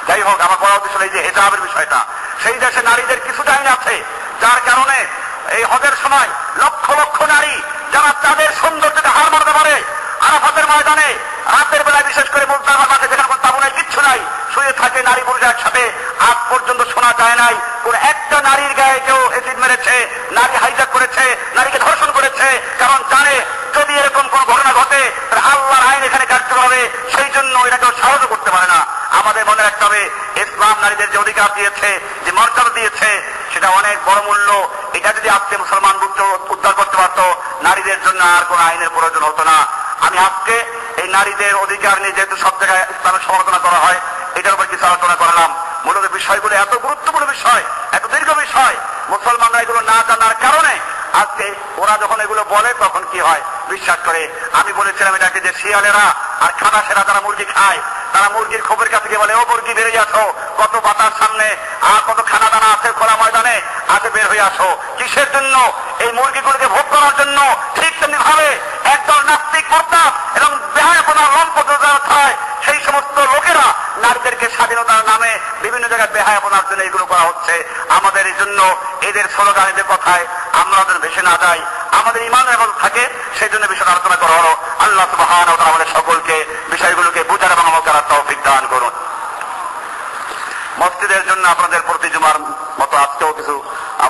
যাই হোক, আমার বলা উদ্দেশ্য এই যে হিজাবের বিষয়টা, সেই দেশে নারীদের কিছু আইন আছে যার কারণে এই হজের সময় লক্ষ লক্ষ নারী যারা তাদের সৌন্দর্যকে হার মারতে পারে, আরাফাতের ময়দানে রাতের বেলায় বিশেষ করে মুজদালিফার মাঠে যেখানে কোনো তাঁবু নাই, কিচ্ছু নাই, শুয়ে থাকে নারী পুরুষ একসাথে। আজ পর্যন্ত শোনা যায় নাই কোন একটা নারীর গায়ে কেউ এসিড মেরেছে, নারী হাইজ্যাক করেছে, নারীকে ধর্ষণ করেছে, কারণ জানে যদি এরকম কোন ঘটনা ঘটে তাহলে আল্লাহর আইন এখানে কার্যকর হবে, সেই জন্য এটা কেউ সাহায্য করতে পারে না। আমাদের মনে রাখতে হবে ইসলাম নারীদের যে অধিকার দিয়েছে, যে মর্যাদা দিয়েছে, সেটা অনেক বড় মূল্য। এটা যদি আজকে মুসলমান উদ্ধার করতে পারতো, নারীদের জন্য আর কোন আইনের প্রয়োজন হতো না। আমি আজকে এই নারীদের অধিকার নিয়ে যেহেতু সব জায়গায় ইসলামের সমালোচনা করা হয়, এটার উপর কিছু আলোচনা করলাম। মূলত বিষয়গুলো এত গুরুত্বপূর্ণ বিষয়, এত দীর্ঘ বিষয়, মুসলমানরা এগুলো না জানার কারণে আজকে ওরা যখন এগুলো বলে তখন কি হয় বিশ্বাস করে। আমি বলেছিলাম এটাকে যে শিয়ালেরা আর খানাসেরা যারা মুরগি খায়, তারা মুরগির খোপের কাছে গিয়ে বলে, ও মুরগি বেরিয়ে আসো, কত বাতার সামনে আর কত খানা দানা আছে খোলা ময়দানে, আগে বের হয়ে আসো। কিসের জন্য? এই মুরগিগুলোকে ভোগ করার জন্য। ঠিক তেমনি ভাবে একদল নাস্তিক মোরতাদ এবং বেহায়াপনার লম্পট যারা খায়, সেই সমস্ত লোকেরা নারীদেরকে স্বাধীনতার নামে বিভিন্ন জায়গায় বেহায়াপনার জন্য এগুলো করা হচ্ছে। আমাদের এই জন্য এদের স্লোগান, এদের কথায় আমরা ওদের ভেসে না যাই, আমাদের ইমান এবং থাকে, সেই জন্য বিষয় আলোচনা করা হলো। আল্লাহ সুবহানাহু ওয়া তাআলা আমাদের সকলকে বিষয়গুলোকে বুঝার এবং আমল করার তৌফিক দান করুন। মসজিদের জন্য আপনাদের প্রতি জুমার মতো আজকেও কিছু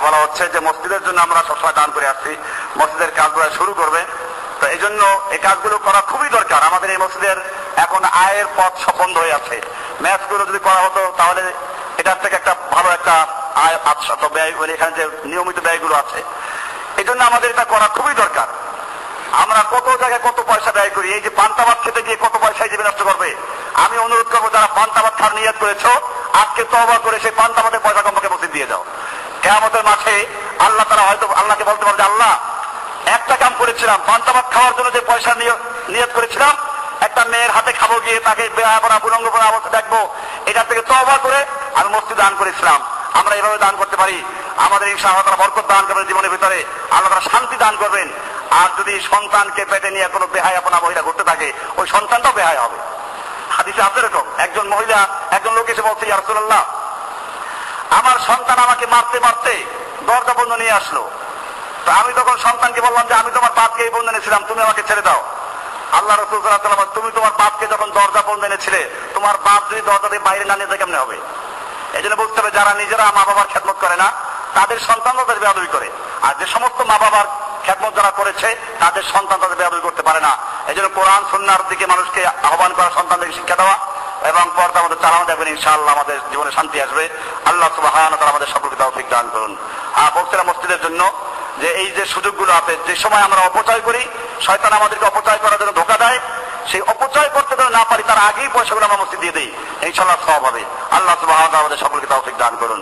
বলা হচ্ছে যে মসজিদের জন্য আমরা সবসময় দান করে আসছি, মসজিদের কাজগুলো শুরু করবে, তো এই জন্য এই কাজগুলো করা খুবই দরকার। আমাদের এই মসজিদের এখন আয়ের পথ সব বন্ধ হয়ে আছে। ম্যাচগুলো যদি করা হতো তাহলে এটার থেকে একটা ভালো একটা আয় আচ্ছা ব্যয়, মানে এখানে যে নিয়মিত ব্যয়গুলো আছে, এই জন্য আমাদের এটা করা খুবই দরকার। আমরা কত জায়গায় কত পয়সা ব্যয় করি, এই যে পান্তাভাত খেতে গিয়ে কত পয়সায় যে নষ্ট করবে। আমি অনুরোধ করবো যারা পান্তাভাত খাওয়ার নিয়ত করেছো, আজকে তওবা করে সেই পান্তাভাতের পয়সা কমপক্ষে মসজিদ দিয়ে দাও। কিয়ামতের মাঠে আল্লাহ তাআলা হয়তো আল্লাহকে বলতে পারবে, আল্লাহ একটা কাম করেছিলাম, পান্তাভাত খাওয়ার জন্য যে পয়সা নিয়ত করেছিলাম, একটা মেয়ের হাতে খাবো গিয়ে তাকে বেহায়াপনা উলঙ্গ করা অবস্থা দেখবো, এটা থেকে তওবা করে আমি মসজিদ দান করেছিলাম। আমরা এভাবে দান করতে পারি, আমাদের ইনশাআল্লাহ তাআলা বরকত দান করবেন জীবনের ভিতরে, আল্লাহ তাআলা শান্তি দান করবেন। আর যদি সন্তানকে পেটে নিয়ে কোনো বেহায়াপনা মহিলা করতে থাকে, ওই সন্তানটাও বেহায়া হবে। হাদিসে আছে এরকম, একজন মহিলা একজন লোক এসে বলছে, ইয়া রাসূলুল্লাহ, আমার সন্তান আমাকে মারতে মারতে দরজা বন্ধ নিয়ে আসলো। তো আমি তখন সন্তানকে বললাম যে আমি তোমার বাপকে এই বন্ধনে ছিলাম, তুমি আমাকে ছেড়ে দাও। আল্লাহ রাসূল সাল্লাল্লাহু আলাইহি ওয়াসাল্লাম, তুমি তোমার বাপকে যখন দরজা বন্ধনে ছিলে, তোমার বাপ যদি দরজা দিয়ে বাইরে না নিয়ে যায় কেমনে হবে? এই জন্য বুঝতে হবে যারা নিজেরা মা বাবার খেদমত করে না, তাদের সন্তান তাদের বেয়াদবি করে। আর যে সমস্ত মা বাবার খেদমত যারা করেছে, তাদের সন্তান তাদের বেয়াদবি করতে পারে না। এই জন্য কোরআন সুন্নাহর দিকে মানুষকে আহ্বান করা, সন্তানদেরকে শিক্ষা দেওয়া এবং পর্দা আমাদের চালানো, দেখবেন ইনশাআল্লাহ আমাদের জীবনে শান্তি আসবে। আল্লাহ সুবহানাহু ওয়া তাআলা আমাদের সকলকে তৌফিক দান করুন। আর বলছিলাম মসজিদের জন্য যে এই যে সুযোগগুলো আছে, যে সময় আমরা অপচয় করি, শয়তান আমাদেরকে অপচয় করার জন্য ধোঁকা দেয়, সেই অপচয় করতে যদি না পারি তার আগেই পয়সাগুলো আমরা মসজিদ দিয়ে দিই, ইনশাআল্লাহ সওয়াব হবে। আল্লাহ সুবহানাহু ওয়া তাআলা আমাদের সকলকে তৌফিক দান করুন।